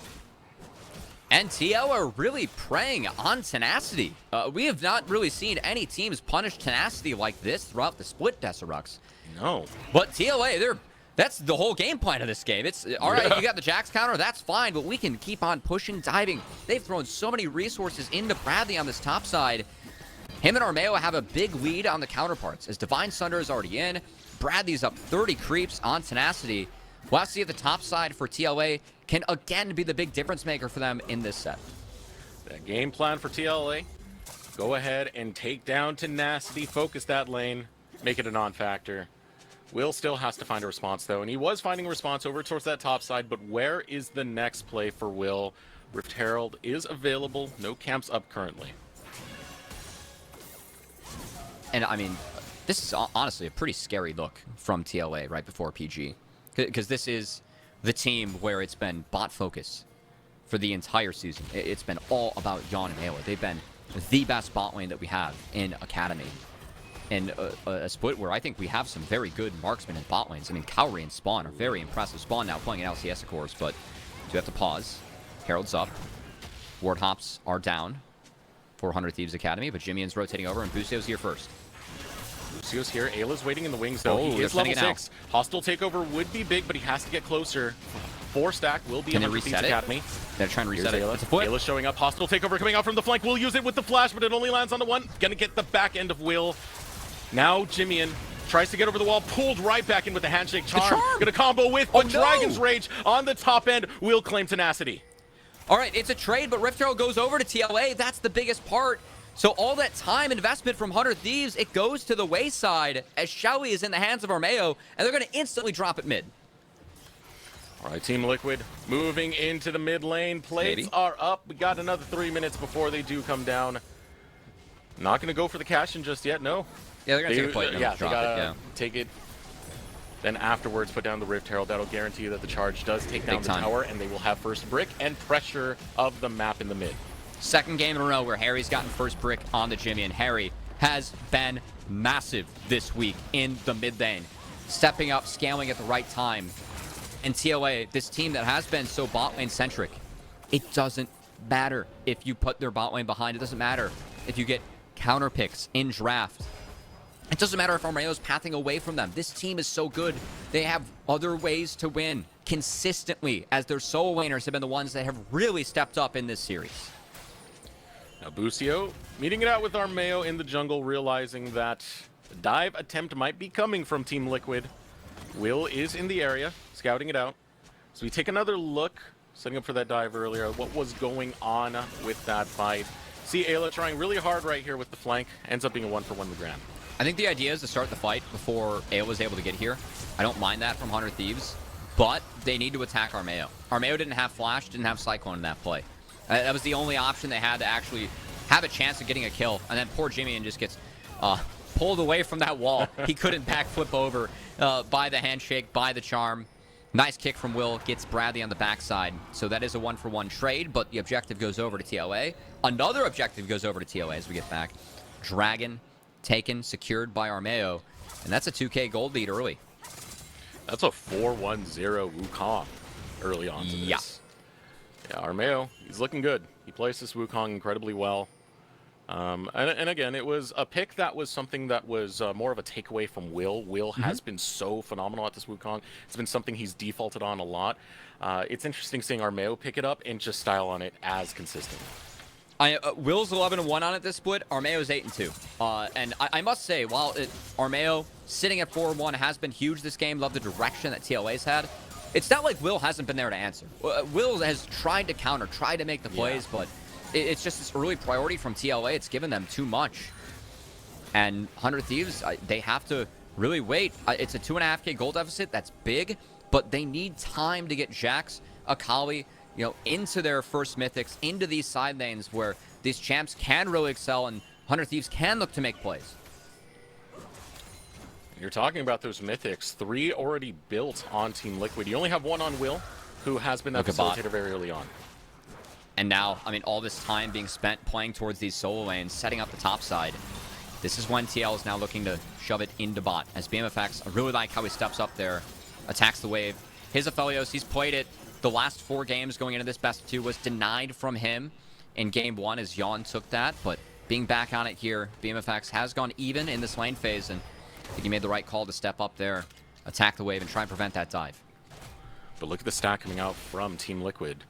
S3: And TL are really preying on Tenacity. We have not really seen any teams punish Tenacity like this throughout the split, Deserex.
S2: No.
S3: But TLA, that's the whole game plan of this game. It's, all right, you got the Jax counter, that's fine, but we can keep on pushing, diving. They've thrown so many resources into Bradley on this top side. Him and Armail have a big lead on the counterparts, as Divine Sunder is already in. Bradley's up 30 creeps on Tenacity. We'll have to see if the top side for TLA can again be the big difference maker for them in this set.
S2: The game plan for TLA, go ahead and take down Tenacity, focus that lane, make it a non-factor. Will still has to find a response, though, and he was finding a response over towards that top side, but where is the next play for Will? Rift Herald is available, no camps up currently.
S3: And, I mean, this is honestly a pretty scary look from TLA right before PG. Because this is the team where it's been bot focus for the entire season. It's been all about Yawn and Ayla. They've been the best bot lane that we have in Academy. And a split where I think we have some very good marksmen in bot lanes. I mean, Cowrie and Spawn are very impressive. Spawn now playing in LCS, of course, but do have to pause. Herald's up. Ward hops are down. 400 Thieves Academy, but Jimmy's rotating over, and Busio's here first.
S2: Lucio's here. Ayla's waiting in the wings, though. He is level 6. Hostile takeover would be big, but he has to get closer. 4 stack will be in the Thieves Academy.
S3: They're trying to reset it.
S2: It's a foot. Ayla's showing up. Hostile takeover coming out from the flank. We'll use it with the flash, but it only lands on the one. Gonna get the back end of Will. Now Jimmy tries to get over the wall, pulled right back in with the handshake charm. Gonna combo with, but Dragon's Rage on the top end will claim Tenacity.
S3: All right, it's a trade, but Rift Herald goes over to TLA. That's the biggest part. So all that time investment from 100 Thieves, it goes to the wayside as Shelly is in the hands of Armail, and they're going to instantly drop it mid.
S2: All right, Team Liquid moving into the mid lane. Plates are up. We got another 3 minutes before they do come down. Not going to go for the cash in just yet, no.
S3: Yeah, they're going to take a plate and
S2: they
S3: drop
S2: gotta take it. Then afterwards, put down the Rift Herald. That'll guarantee that the charge does take down the tower, and they will have first brick and pressure of the map in the mid.
S3: Second game in a row where Harry's gotten first brick on the Jimmy, and Harry has been massive this week in the mid lane. Stepping up, scaling at the right time. And TLA, this team that has been so bot lane centric, it doesn't matter if you put their bot lane behind. It doesn't matter if you get counter picks in draft. It doesn't matter if Armail's pathing away from them. This team is so good. They have other ways to win consistently, as their solo laners have been the ones that have really stepped up in this series.
S2: Now Busio meeting it out with Armeo in the jungle, realizing that the dive attempt might be coming from Team Liquid. Will is in the area, scouting it out. So we take another look, setting up for that dive earlier, what was going on with that fight. See Ayla trying really hard right here with the flank. Ends up being a 1-for-1 with Grand.
S3: I think the idea is to start the fight before Ayla was able to get here. I don't mind that from 100 Thieves, but they need to attack Armeo. Armeo didn't have Flash, didn't have Cyclone in that play. That was the only option they had to actually have a chance of getting a kill. And then poor Jimmy just gets pulled away from that wall. He couldn't backflip over by the handshake, by the charm. Nice kick from Will, gets Bradley on the backside. So that is a 1-for-1 trade, but the objective goes over to TLA. Another objective goes over to TLA as we get back. Dragon taken, secured by Armeo. And that's a 2K gold lead early.
S2: That's a 4-1-0 Wukong early on to this. Yeah, Armeo, he's looking good. He plays this Wukong incredibly well. And again, it was a pick that was something that was more of a takeaway from Will. Will has been so phenomenal at this Wukong. It's been something he's defaulted on a lot. It's interesting seeing Armeo pick it up and just style on it as consistent.
S3: Will's 11-1 on it this split. Armeo's 8-2. And I must say, while Armeo sitting at 4-1 has been huge this game, love the direction that TLA's had, it's not like Will hasn't been there to answer. Will has tried to counter, tried to make the plays, but it's just this early priority from TLA. It's given them too much. And 100 Thieves, they have to really wait. It's a 2.5K gold deficit. That's big, but they need time to get Jax, Akali, into their first mythics, into these side lanes where these champs can really excel and 100 Thieves can look to make plays.
S2: You're talking about those mythics. 3 already built on Team Liquid. You only have 1 on Will, who has been that facilitator very early on.
S3: And now, all this time being spent playing towards these solo lanes, setting up the top side. This is when TL is now looking to shove it into bot. As BMFX, I really like how he steps up there, attacks the wave. His Aphelios, he's played it. The last 4 games going into this best of 2 was denied from him in game 1 as Yawn took that. But being back on it here, BMFX has gone even in this lane phase, and I think he made the right call to step up there, attack the wave, and try and prevent that dive.
S2: But look at the stack coming out from Team Liquid.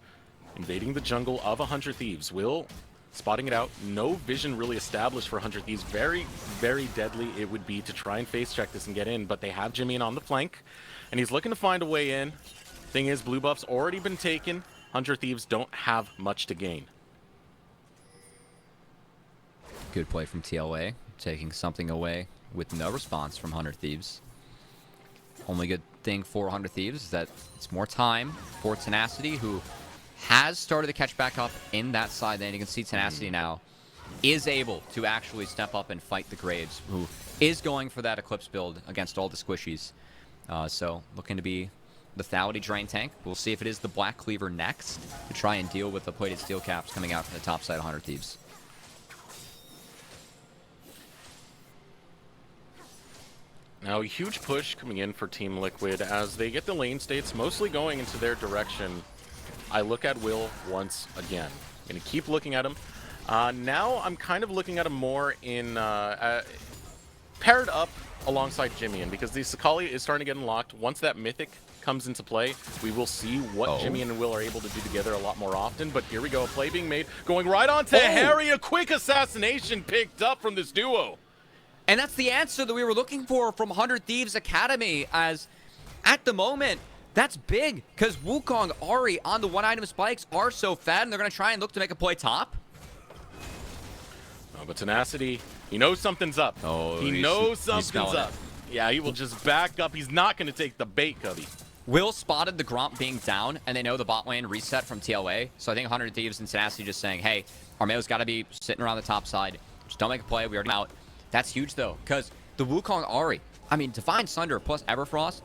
S2: Invading the jungle of 100 Thieves. Will spotting it out. No vision really established for 100 Thieves. Very, very deadly it would be to try and face check this and get in, but they have Jimmy on the flank, and he's looking to find a way in. Thing is, blue buff's already been taken. 100 Thieves don't have much to gain.
S3: Good play from TLA, taking something away with no response from 100 Thieves. Only good thing for 100 Thieves is that it's more time for Tenacity, who has started to catch back up in that side lane. You can see Tenacity now is able to actually step up and fight the Graves, who is going for that Eclipse build against all the squishies. So looking to be the Lethality Drain Tank. We'll see if it is the Black Cleaver next to try and deal with the plated steel caps coming out from the top side of 100 Thieves.
S2: Now a huge push coming in for Team Liquid as they get the lane states mostly going into their direction. I look at Will once again. I'm going to keep looking at him. Now I'm kind of looking at him more in paired up alongside Jimmy, and because the Sakali is starting to get unlocked, once that mythic comes into play, we will see what Jimmy and Will are able to do together a lot more often. But here we go, a play being made, going right on to Harry. A quick assassination picked up from this duo.
S3: And that's the answer that we were looking for from 100 Thieves Academy, as at the moment, that's big, because Wukong, Ahri on the 1-item spikes are so fat, and they're going to try and look to make a play top.
S2: Oh, but Tenacity, he knows something's up. He knows something's up. Yeah, he will just back up. He's not going to take the bait, Cubby.
S3: Will spotted the Gromp being down, and they know the bot lane reset from TLA. So I think 100 Thieves and Tenacity just saying, hey, Armeo's got to be sitting around the top side. Just don't make a play. We already out. That's huge, though, because the Wukong Ahri, Divine Sunder plus Everfrost,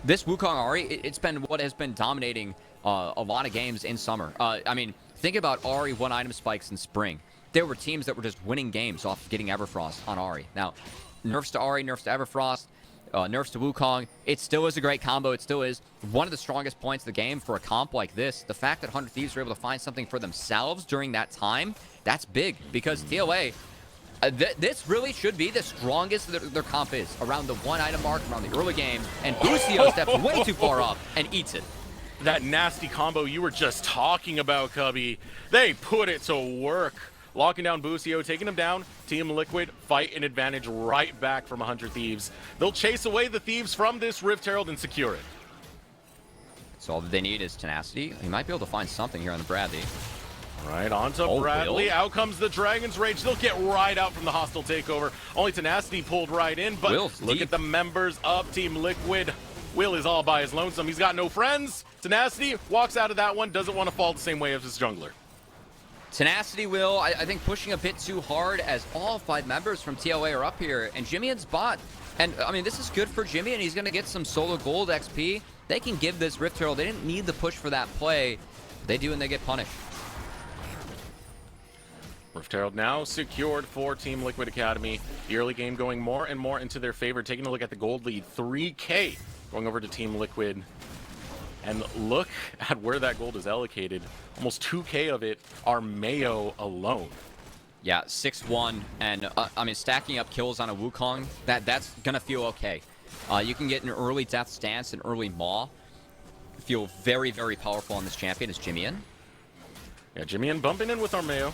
S3: this Wukong Ahri, it's been what has been dominating a lot of games in summer. Think about Ahri 1-item spikes in spring. There were teams that were just winning games off of getting Everfrost on Ahri. Now, nerfs to Ahri, nerfs to Everfrost, nerfs to Wukong. It still is a great combo. It still is one of the strongest points of the game for a comp like this. The fact that 100 Thieves were able to find something for themselves during that time, that's big, because TLA, this really should be the strongest their comp is, around the 1-item mark, around the early game, and Busio steps way too far up and eats it.
S2: That nasty combo you were just talking about, Cubby. They put it to work. locking down Busio, taking him down. Team Liquid fight an advantage right back from 100 Thieves. They'll chase away the Thieves from this Rift Herald and secure it.
S3: So all that they need is tenacity. He might be able to find something here on the Bradley.
S2: Right, on to Bradley. Out comes the Dragon's Rage. They'll get right out from the hostile takeover. Only Tenacity pulled right in, but look at the members of Team Liquid. Will is all by his lonesome. He's got no friends. Tenacity walks out of that one, doesn't want to fall the same way as his jungler.
S3: Tenacity Will, I think, pushing a bit too hard as all 5 members from TLA are up here. And Jimmy's bot. And, I mean, this is good for Jimmy, and he's going to get some solo gold XP. They can give this Rift Herald. They didn't need the push for that play. They do, and they get punished.
S2: Rift Herald now secured for Team Liquid Academy. The early game going more and more into their favor. Taking a look at the gold lead, 3K going over to Team Liquid. And look at where that gold is allocated. Almost 2K of it are Mayo alone.
S3: Yeah, 6-1, and I mean, stacking up kills on a Wukong, that's gonna feel okay. You can get an early Death Stance and early Maw. Feel very, very powerful on this champion is Jimmy-in.
S2: Yeah, Jimmy-in bumping in with our Mayo.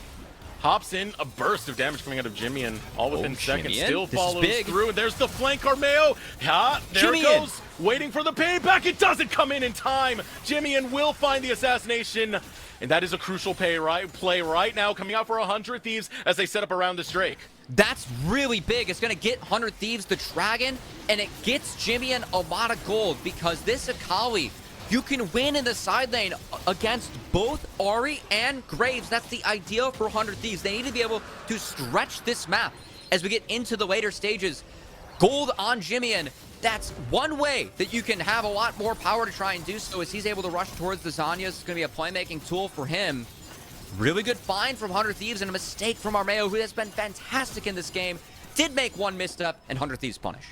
S2: Hops in, a burst of damage coming out of Jimmy-in, all within seconds. Still follows through, and there's the flank Armeo. Yeah, there it goes. Waiting for the payback. It doesn't come in time. Jimmy-in will find the assassination, and that is a crucial play right now, coming out for 100 Thieves as they set up around this Drake.
S3: That's really big. It's going to get 100 Thieves the Dragon, and it gets Jimmy-in a lot of gold because this Akali, you can win in the side lane against both Ahri and Graves. That's the idea for 100 Thieves. They need to be able to stretch this map as we get into the later stages. Gold on Jimmy-in. That's one way that you can have a lot more power to try and do so as he's able to rush towards the Zanyas. It's going to be a playmaking tool for him. Really good find from 100 Thieves and a mistake from Armeo, who has been fantastic in this game. Did make one misstep, and 100 Thieves punish.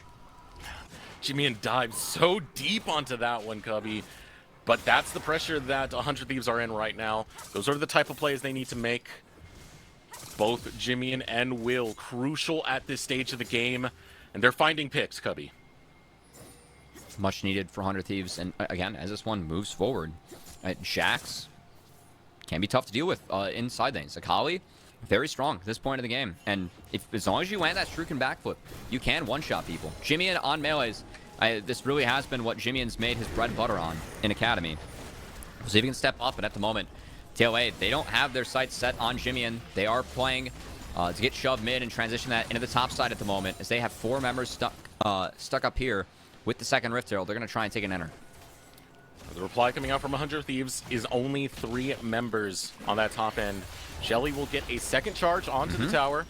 S2: Jimmy-in dived so deep onto that one, Cubby. But that's the pressure that 100 Thieves are in right now. Those are the type of plays they need to make. Both Jimmy-in and Will crucial at this stage of the game. And they're finding picks, Cubby.
S3: Much needed for 100 Thieves. And again, as this one moves forward, Jax can be tough to deal with inside lanes. Akali, very strong at this point of the game. And as long as you land that Shuriken backflip, you can one-shot people. Jimmy-in on melees. This really has been what Jimmy-in's made his bread and butter on in Academy. So if he can step up, and at the moment, TLA, they don't have their sights set on Jimmy-in. They are playing to get shoved mid and transition that into the top side at the moment, as they have 4 members stuck up here with the second Rift Herald. They're going to try and take an enter.
S2: The reply coming out from 100 Thieves is only 3 members on that top end. Shelly will get a second charge onto the tower.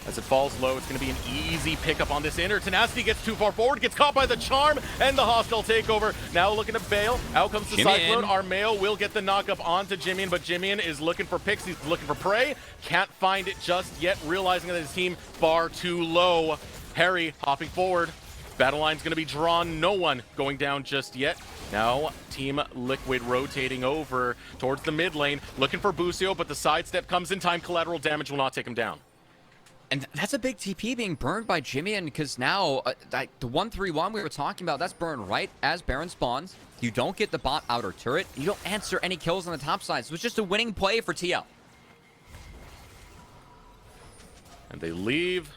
S2: As it falls low, it's going to be an easy pickup on this inner. Tenacity gets too far forward, gets caught by the charm, and the hostile takeover. Now looking to bail. Out comes the Cyclone. Armeo will get the knockup onto Jimmy-in, but Jimmy-in is looking for picks. He's looking for prey. Can't find it just yet, realizing that his team far too low. Harry hopping forward. Battle line's going to be drawn. No one going down just yet. Now, Team Liquid rotating over towards the mid lane, looking for Busio, but the sidestep comes in time. Collateral damage will not take him down.
S3: And that's a big TP being burned by Jimmy-in, because now the 1-3-1 we were talking about, that's burned right as Baron spawns. You don't get the bot outer turret. You don't answer any kills on the top side. So it's just a winning play for TL.
S2: And they leave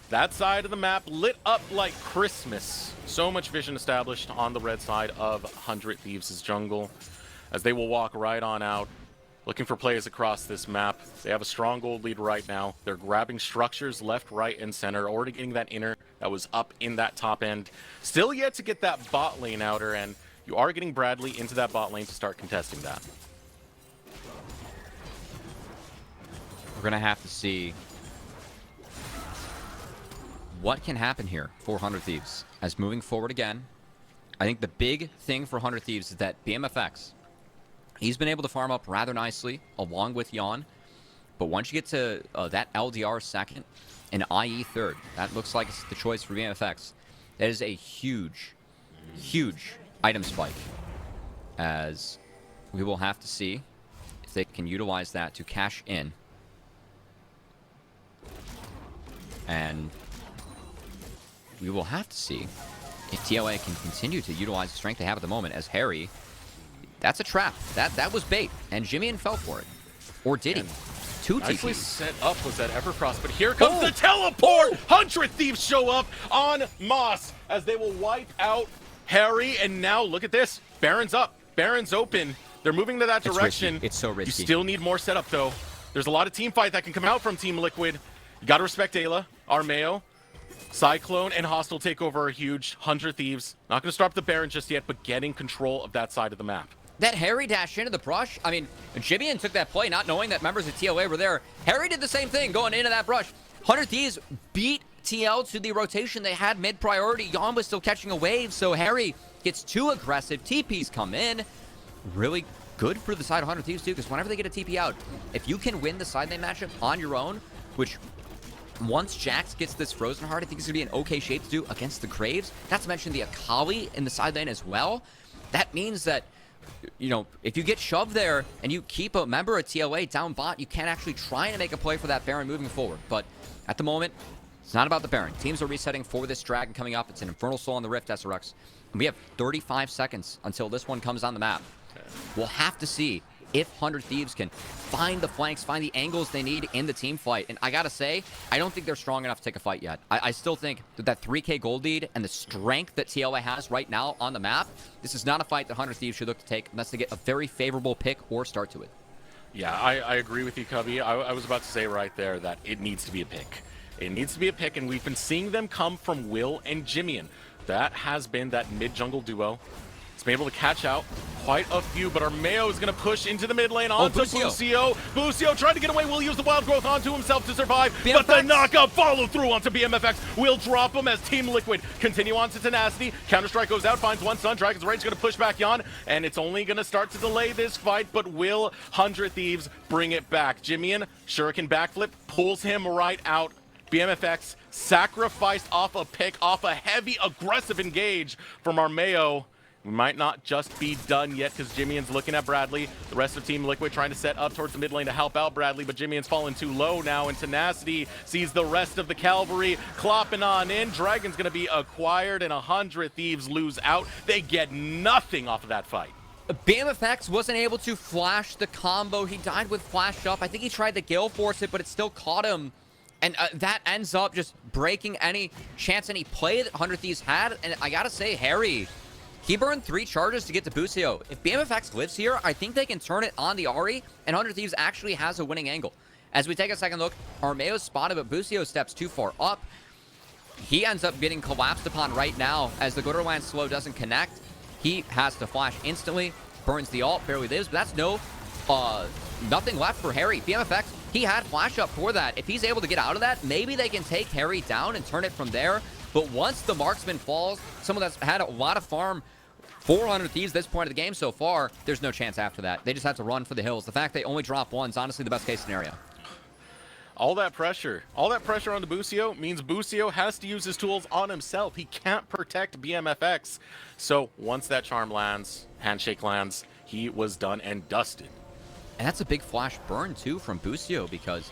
S2: that side of the map lit up like Christmas. So much vision established on the red side of 100 Thieves' jungle, as they will walk right on out. Looking for plays across this map. They have a strong gold lead right now. They're grabbing structures left, right, and center. Already getting that inner that was up in that top end. Still yet to get that bot lane outer, and you are getting Bradley into that bot lane to start contesting that.
S3: We're going to have to see what can happen here for 100 Thieves. As moving forward again, I think the big thing for 100 Thieves is that BMFX, he's been able to farm up rather nicely along with Yon. But once you get to that LDR second and IE third, that looks like it's the choice for BMFX. That is a huge, huge item spike, as we will have to see if they can utilize that to cash in. And we will have to see if TLA can continue to utilize the strength they have at the moment, as Harry, that's a trap. That was bait, and Jimmy-in fell for it. Or did he? Two
S2: Nicely
S3: TPs.
S2: set up was that Everfrost, but here comes the teleport! 100 Thieves show up on Moss as they will wipe out Harry, and now look at this. Baron's up. Baron's open. They're moving to that direction.
S3: It's so risky.
S2: You still need more setup, though. There's a lot of team fight that can come out from Team Liquid. You gotta respect Ayla, Armeo, Cyclone, and Hostile Takeover are huge. 100 Thieves. Not gonna start the Baron just yet, but getting control of that side of the map.
S3: That Harry dash into the brush, I mean, Jimmy took that play not knowing that members of TLA were there. Harry did the same thing going into that brush. 100 Thieves beat TL to the rotation they had mid-priority. Yon was still catching a wave, so Harry gets too aggressive. TPs come in. Really good for the side of 100 Thieves, too, because whenever they get a TP out, if you can win the side lane matchup on your own, which once Jax gets this Frozen Heart, I think it's going to be an okay shape to do against the Graves. Not to mention the Akali in the side lane as well. That means that, you know, if you get shoved there and you keep a member of TLA down bot, you can actually try to make a play for that Baron moving forward. But at the moment, it's not about the Baron. Teams are resetting for this Dragon coming up. It's an Infernal Soul on the Rift, SRX. And we have 35 seconds until this one comes on the map. We'll have to see if 100 Thieves can find the flanks, find the angles they need in the team fight. And I gotta say, I don't think they're strong enough to take a fight yet. I still think that 3K gold lead and the strength that TLA has right now on the map, this is not a fight that 100 Thieves should look to take unless they get a very favorable pick or start to it.
S2: Yeah, I agree with you, Cubby. I was about to say right there that it needs to be a pick. It needs to be a pick, and we've been seeing them come from Will and Jimmy. That has been that mid-jungle duo. It's been able to catch out quite a few, but Armeo is going to push into the mid lane onto Busio. Busio trying to get away. Will use the wild growth onto himself to survive, but the knockup follow through onto BMFX will drop him as Team Liquid continue on to Tenacity. Counter-Strike goes out, finds one stun. Dragon's Rage going to push back on, and it's only going to start to delay this fight, but will 100 Thieves bring it back? Jimmian, Shuriken backflip, pulls him right out. BMFX sacrificed off a pick, off a heavy aggressive engage from Armeo. We might not just be done yet because Jimmian's looking at Bradley. The rest of Team Liquid trying to set up towards the mid lane to help out Bradley, but Jimmian's fallen too low now, and Tenacity sees the rest of the cavalry clopping on in. Dragon's going to be acquired, and 100 Thieves lose out. They get nothing off of that fight.
S3: BMFX wasn't able to flash the combo. He died with flash up. I think he tried to Gale Force it, but it still caught him. And that ends up just breaking any chance, any play that 100 Thieves had. And I gotta say, Harry, he burned 3 charges to get to Busio. If BMFX lives here, I think they can turn it on the Ahri, and 100 Thieves actually has a winning angle. As we take a second look, Armeo's spotted, but Busio steps too far up. He ends up getting collapsed upon right now as the Gutterland slow doesn't connect. He has to flash instantly, burns the ult, barely lives, but that's nothing left for Harry. BMFX, he had flash up for that. If he's able to get out of that, maybe they can take Harry down and turn it from there. But once the marksman falls, someone that's had a lot of farm, 400 Thieves this point of the game so far, there's no chance after that. They just have to run for the hills. The fact they only drop one is honestly the best case scenario.
S2: All that pressure on the Busio means Busio has to use his tools on himself. He can't protect BMFX. So once that charm lands, handshake lands, he was done and dusted.
S3: And that's a big flash burn too from Busio, because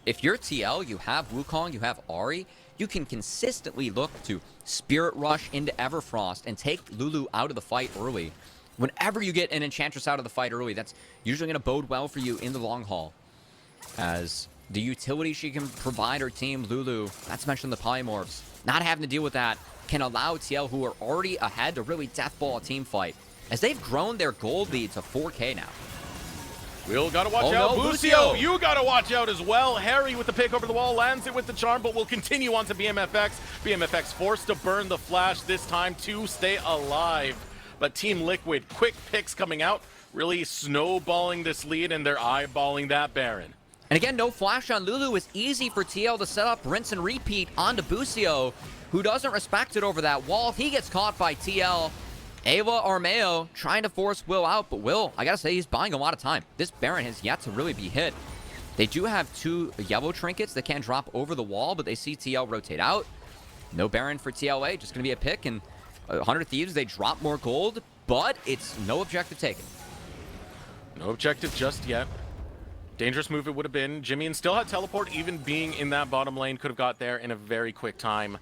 S3: if you're TL, you have Wukong, you have Ahri, you can consistently look to Spirit Rush into Everfrost and take Lulu out of the fight early. Whenever you get an Enchantress out of the fight early, that's usually going to bode well for you in the long haul. As the utility she can provide her team, Lulu, not to mention the Polymorphs, not having to deal with that, can allow TL, who are already ahead, to really deathball a team fight, as they've grown their gold lead to 4K now.
S2: Will gotta watch out.
S3: No,
S2: Busio, you gotta watch out as well. Harry with the pick over the wall, lands it with the charm, but will continue on to BMFX. BMFX forced to burn the flash this time to stay alive. But Team Liquid, quick picks coming out, really snowballing this lead, and they're eyeballing that Baron.
S3: And again, no flash on Lulu. Is easy for TL to set up, rinse and repeat onto Busio, who doesn't respect it over that wall. He gets caught by TL. Ava Armeo trying to force Will out, but Will, I gotta say, he's buying a lot of time. This Baron has yet to really be hit. They do have 2 yellow trinkets that can drop over the wall, but they see TL rotate out. No Baron for TLA, just gonna be a pick, and 100 Thieves, they drop more gold, but it's no objective taken.
S2: No objective just yet. Dangerous move it would have been. Jimmian still had teleport, even being in that bottom lane, could have got there in a very quick time.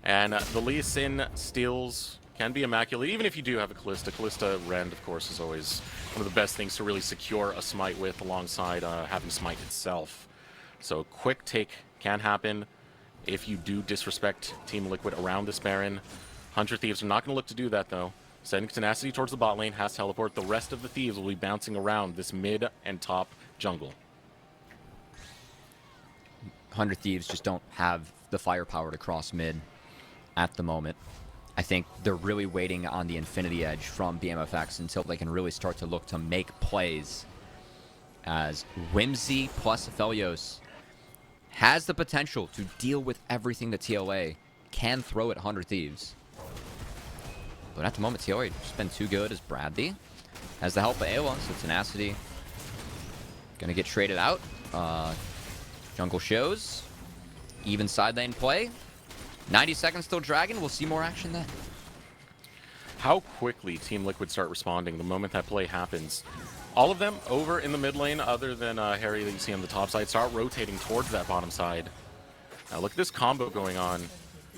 S2: And the Lee Sin steals can be immaculate, even if you do have a Callista. Callista Rend, of course, is always one of the best things to really secure a smite with, alongside having smite itself. So quick take can happen if you do disrespect Team Liquid around this Baron. 100 Thieves are not going to look to do that, though. Sending Tenacity towards the bot lane, has teleport. The rest of the Thieves will be bouncing around this mid and top jungle.
S3: 100 Thieves just don't have the firepower to cross mid at the moment. I think they're really waiting on the Infinity Edge from BMFX until they can really start to look to make plays, as Whimsy plus Aphelios has the potential to deal with everything that TLA can throw at 100 Thieves. But at the moment, TLA just been too good, as Bradley has the help of Ayla, so Tenacity gonna get traded out. Jungle shows. Even side lane play. 90 seconds till Dragon. We'll see more action then.
S2: How quickly Team Liquid start responding the moment that play happens. All of them over in the mid lane, other than Harry that you see on the top side, start rotating towards that bottom side. Now look at this combo going on.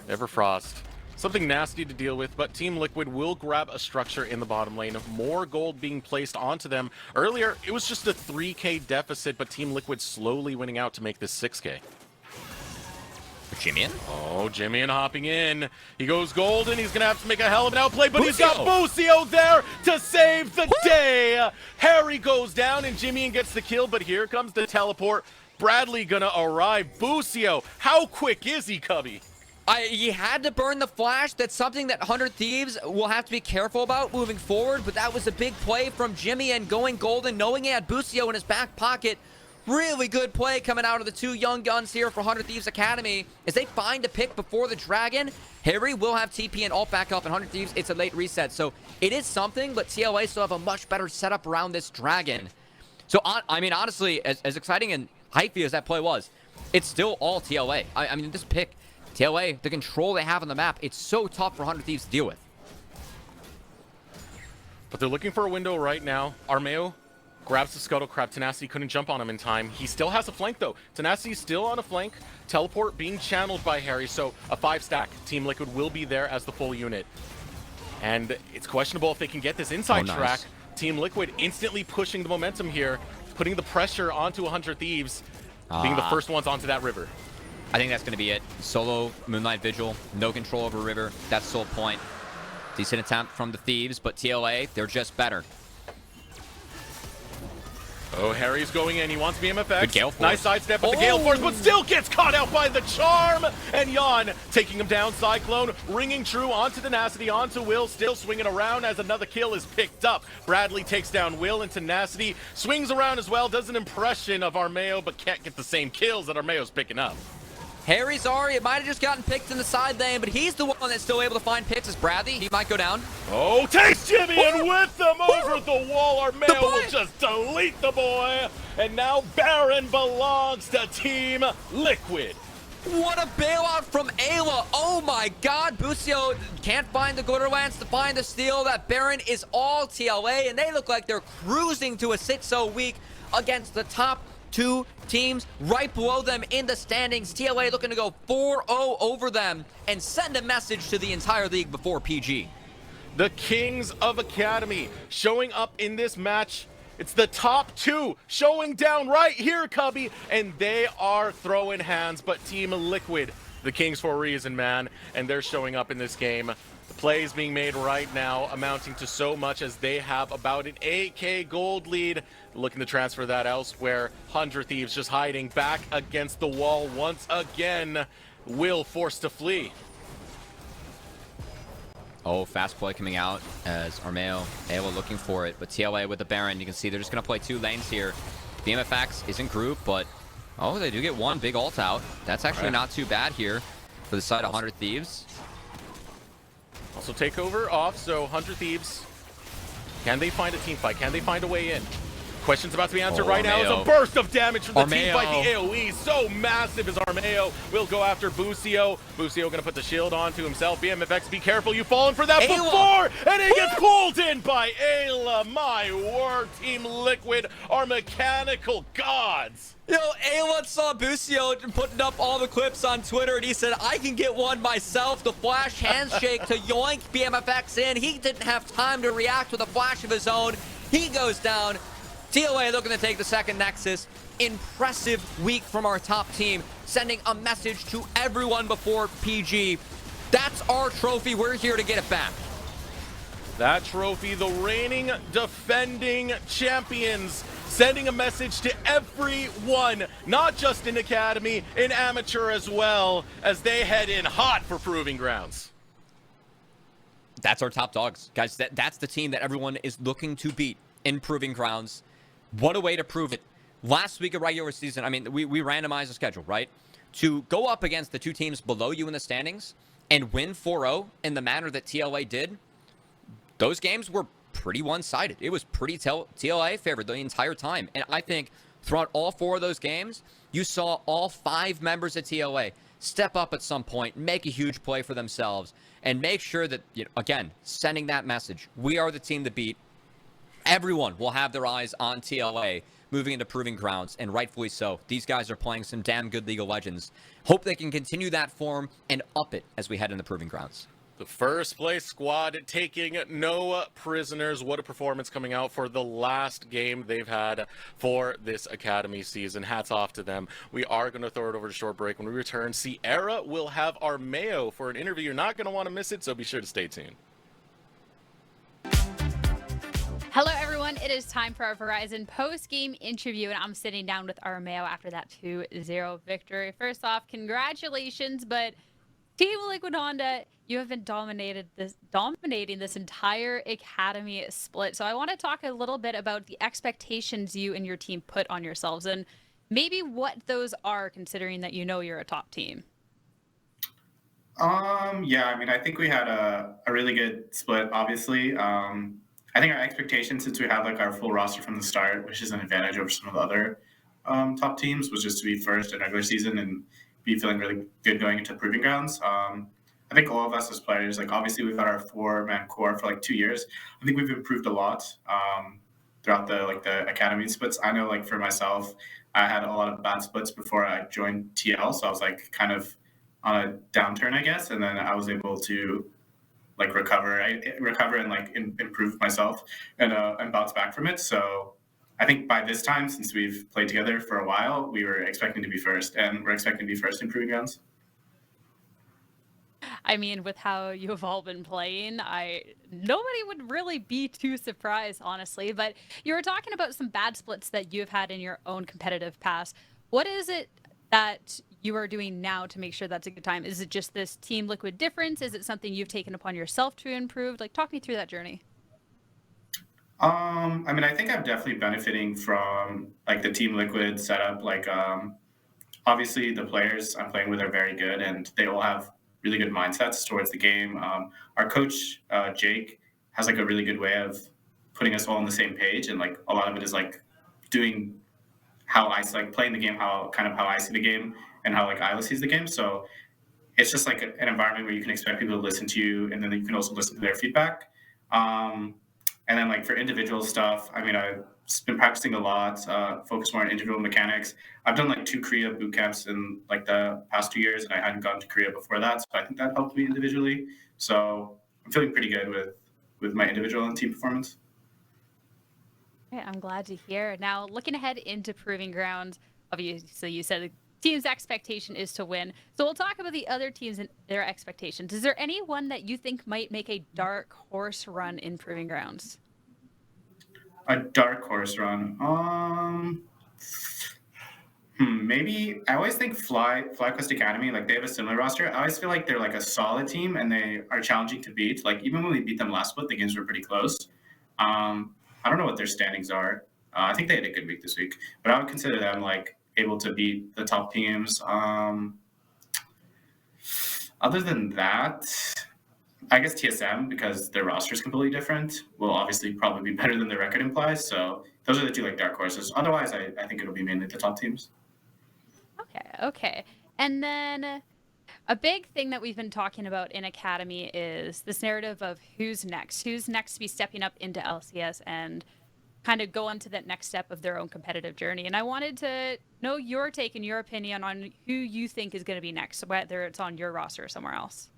S2: Everfrost. Something nasty to deal with, but Team Liquid will grab a structure in the bottom lane. More gold being placed onto them. Earlier, it was just a 3k deficit, but Team Liquid slowly winning out to make this 6k.
S3: Jimmy?
S2: Oh, Jimmy hopping in. He goes golden. He's going to have to make a hell of an outplay, but he's got Busio there to save the day. Harry goes down, and Jimmy gets the kill, but here comes the teleport. Bradley going to arrive. Busio, how quick is he, Cubby?
S3: He had to burn the flash. That's something that 100 Thieves will have to be careful about moving forward, but that was a big play from Jimmy, and going golden, knowing he had Busio in his back pocket. Really good play coming out of the two young guns here for 100 Thieves Academy as they find a pick before the Dragon. Harry will have TP and ult back up, and 100 Thieves, it's a late reset. So it is something, but TLA still have a much better setup around this Dragon. So, I mean, honestly, as exciting and hypey as that play was, it's still all TLA. I mean, this pick, TLA, the control they have on the map, it's so tough for 100 Thieves to deal with.
S2: But they're looking for a window right now. Armeo grabs the Scuttle Crab. Tenacity couldn't jump on him in time. He still has a flank, though. Tenacity's still on a flank. Teleport being channeled by Harry, so a 5-stack. Team Liquid will be there as the full unit. And it's questionable if they can get this inside track. Team Liquid instantly pushing the momentum here, putting the pressure onto 100 Thieves, being the first ones onto that river.
S3: I think that's going to be it. Solo Moonlight Vigil, no control over river. That's the whole point. Decent attempt from the Thieves, but TLA, they're just better.
S2: Oh, Harry's going in. He wants BMFX.
S3: Good Gale Force.
S2: Nice sidestep with the Gale Force, but still gets caught out by the Charm. And Jan taking him down. Cyclone ringing true onto Tenacity, onto Will. Still swinging around as another kill is picked up. Bradley takes down Will, and Tenacity swings around as well. Does an impression of Armeo, but can't get the same kills that Armeo's picking up.
S3: Harry, sorry, it might have just gotten picked in the side lane, but he's the one that's still able to find picks as Bradley. He might go down.
S2: Oh, takes Jimmy, and with them over the wall, Armeo will just delete the boy. And now Baron belongs to Team Liquid.
S3: What a bailout from Ayla. Oh my god, Busio can't find the Glitter Lance to find the steal. That Baron is all TLA, and they look like they're cruising to a 6-0 week against the top two teams right below them in the standings. TLA looking to go 4-0 over them and send a message to the entire league before PG.
S2: The Kings of Academy showing up in this match. It's the top two showing down right here, Cubby, and they are throwing hands, but Team Liquid, the Kings for a reason, man, and they're showing up in this game. The plays being made right now amounting to so much as they have about an 8k gold lead. Looking to transfer that elsewhere. 100 Thieves just hiding back against the wall once again. Will forced to flee.
S3: Oh, fast play coming out as Armeo, Ayla looking for it, but TLA with the Baron, you can see they're just going to play two lanes here. BMFX isn't group, but oh, they do get one big ult out. That's actually not too bad here for the side of 100 Thieves.
S2: Also takeover off, so 100 Thieves. Can they find a team fight? Can they find a way in? Question's about to be answered
S3: Oh,
S2: right now as
S3: Armeo.
S2: a burst of damage from the team by the
S3: Armeo.
S2: AoE. So massive as Armeo will go after Busio. Busio going to put the shield onto himself. BMFX, be careful. You've fallen for that
S3: Ayla.
S2: before. And he gets pulled in by Ayla. My word, Team Liquid are mechanical gods.
S3: Yo, Ayla saw Busio putting up all the clips on Twitter, and he said, I can get one myself. The flash handshake to yoink BMFX in. He didn't have time to react with a flash of his own. He goes down. TLA looking to take the second Nexus. Impressive week from our top team, sending a message to everyone before PG. That's our trophy. We're here to get it back.
S2: That trophy, the reigning, defending champions, sending a message to everyone, not just in Academy, in Amateur as well, as they head in hot for Proving Grounds.
S3: That's our top dogs. Guys, that's the team that everyone is looking to beat in Proving Grounds. What a way to prove it. Last week of regular season, I mean, we randomized the schedule, right? To go up against the two teams below you in the standings and win 4-0 in the manner that TLA did, those games were pretty one-sided. It was pretty TLA favored the entire time. And I think throughout all 4 of those games, you saw all 5 members of TLA step up at some point, make a huge play for themselves, and make sure that, you know, again, sending that message. We are the team to beat. Everyone will have their eyes on TLA moving into Proving Grounds, and rightfully so. These guys are playing some damn good League of Legends. Hope they can continue that form and up it as we head into Proving Grounds.
S2: The first place squad taking no prisoners. What a performance coming out for the last game they've had for this Academy season. Hats off to them. We are going to throw it over to short break. When we return, Sierra will have Armeo for an interview. You're not going to want to miss it, so be sure to stay tuned.
S1: Hello, everyone. It is time for our Verizon post-game interview, and I'm sitting down with Armeo after that 2-0 victory. First off, congratulations, but Team Liquid Honda, you have been dominating this entire Academy split. So I want to talk a little bit about the expectations you and your team put on yourselves, and maybe what those are, considering that you know you're a top team.
S4: Yeah, I mean, I think we had a really good split, obviously. I think our expectation, since we had like our full roster from the start, which is an advantage over some of the other top teams, was just to be first in regular season and be feeling really good going into Proving Grounds. I think all of us as players, like obviously we've had our 4-man core for like 2 years. I think we've improved a lot throughout the academy splits. I know, like for myself, I had a lot of bad splits before I joined TL, so I was like kind of on a downturn, I guess, and then I was able to like recover and like improve myself and bounce back from it. So I think by this time, since we've played together for a while, we were expecting to be first, and we're expecting to be first in Proving Grounds.
S1: I mean, with how you have all been playing, nobody would really be too surprised, honestly. But you were talking about some bad splits that you've had in your own competitive past. What is it that you are doing now to make sure that's a good time? Is it just this Team Liquid difference? Is it something you've taken upon yourself to improve? Like, talk me through that journey.
S4: I mean, I think I'm definitely benefiting from like the Team Liquid setup. Like, obviously the players I'm playing with are very good, and they all have really good mindsets towards the game. Our coach, Jake, has like a really good way of putting us all on the same page, and like a lot of it is like doing how I like playing the game, how I see the game, and how like Isla sees the game. So it's just like an environment where you can expect people to listen to you, and then you can also listen to their feedback. And then like for individual stuff, I mean, I've been practicing a lot, focus more on individual mechanics. I've done like 2 Korea boot camps in like the past 2 years, and I hadn't gone to Korea before that. So I think that helped me individually. So I'm feeling pretty good with my individual and team performance.
S1: Okay, I'm glad to hear. Now, looking ahead into Proving Grounds, obviously you said the team's expectation is to win. So we'll talk about the other teams and their expectations. Is there anyone that you think might make a dark horse run in Proving Grounds?
S4: A dark horse run. Maybe I always think FlyQuest Academy, like they have a similar roster. I always feel like they're like a solid team and they are challenging to beat. Like even when we beat them last split, the games were pretty close. I don't know what their standings are. I think they had a good week this week, but I would consider them like able to beat the top teams. Other than that, I guess TSM, because their roster is completely different, will obviously probably be better than their record implies. So those are the two like dark horses. Otherwise, I think it'll be mainly the top teams.
S1: Okay. And then a big thing that we've been talking about in Academy is this narrative of who's next to be stepping up into LCS and kind of go on to that next step of their own competitive journey. And I wanted to know your take and your opinion on who you think is going to be next, whether it's on your roster or somewhere else.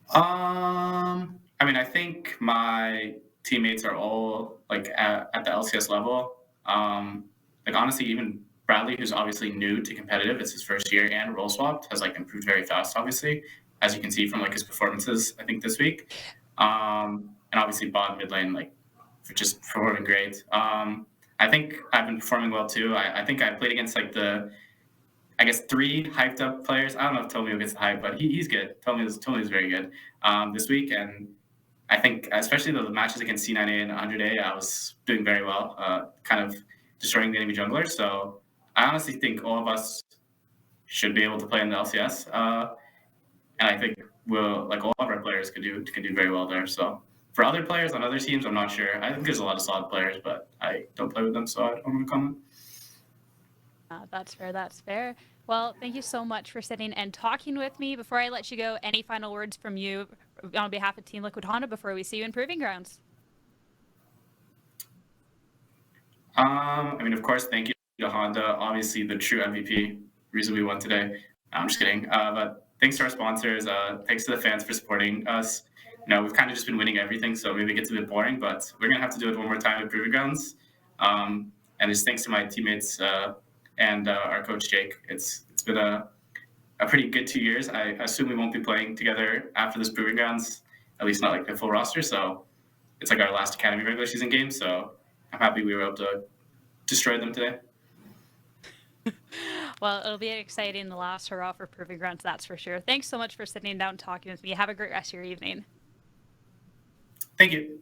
S4: I mean, I think my teammates are all like at the LCS level. Like honestly, even Bradley, who's obviously new to competitive, it's his first year and role swapped, has like improved very fast. Obviously, as you can see from like his performances, I think this week. And obviously, bot mid lane like for just performing great. I think I've been performing well too. I think I played against like I guess three hyped up players. I don't know if Tomio gets the hype, but he's good. Tomio's very good this week, and I think especially the matches against C9A and 100A, I was doing very well, kind of destroying the enemy jungler. So I honestly think all of us should be able to play in the LCS, and I think we'll like all of our players could do very well there. So for other players on other teams, I'm not sure. I think there's a lot of solid players, but I don't play with them, so I don't want to comment.
S1: That's fair. That's fair. Well, thank you so much for sitting and talking with me. Before I let you go, any final words from you on behalf of Team Liquid Honda before we see you in Proving Grounds?
S4: I mean, of course, thank you to Honda, obviously the true MVP, reason we won today. I'm just kidding. But thanks to our sponsors. Thanks to the fans for supporting us. You know, we've kind of just been winning everything, so maybe it gets a bit boring, but we're gonna have to do it one more time at Proving Grounds. And just thanks to my teammates and our coach Jake. It's been a pretty good 2 years. I assume we won't be playing together after this Proving Grounds, at least not like the full roster. So it's like our last Academy regular season game. So I'm happy we were able to destroy them today.
S1: Well, it'll be exciting. The last hurrah for Proving Grounds, that's for sure. Thanks so much for sitting down and talking with me. Have a great rest of your evening.
S4: Thank you.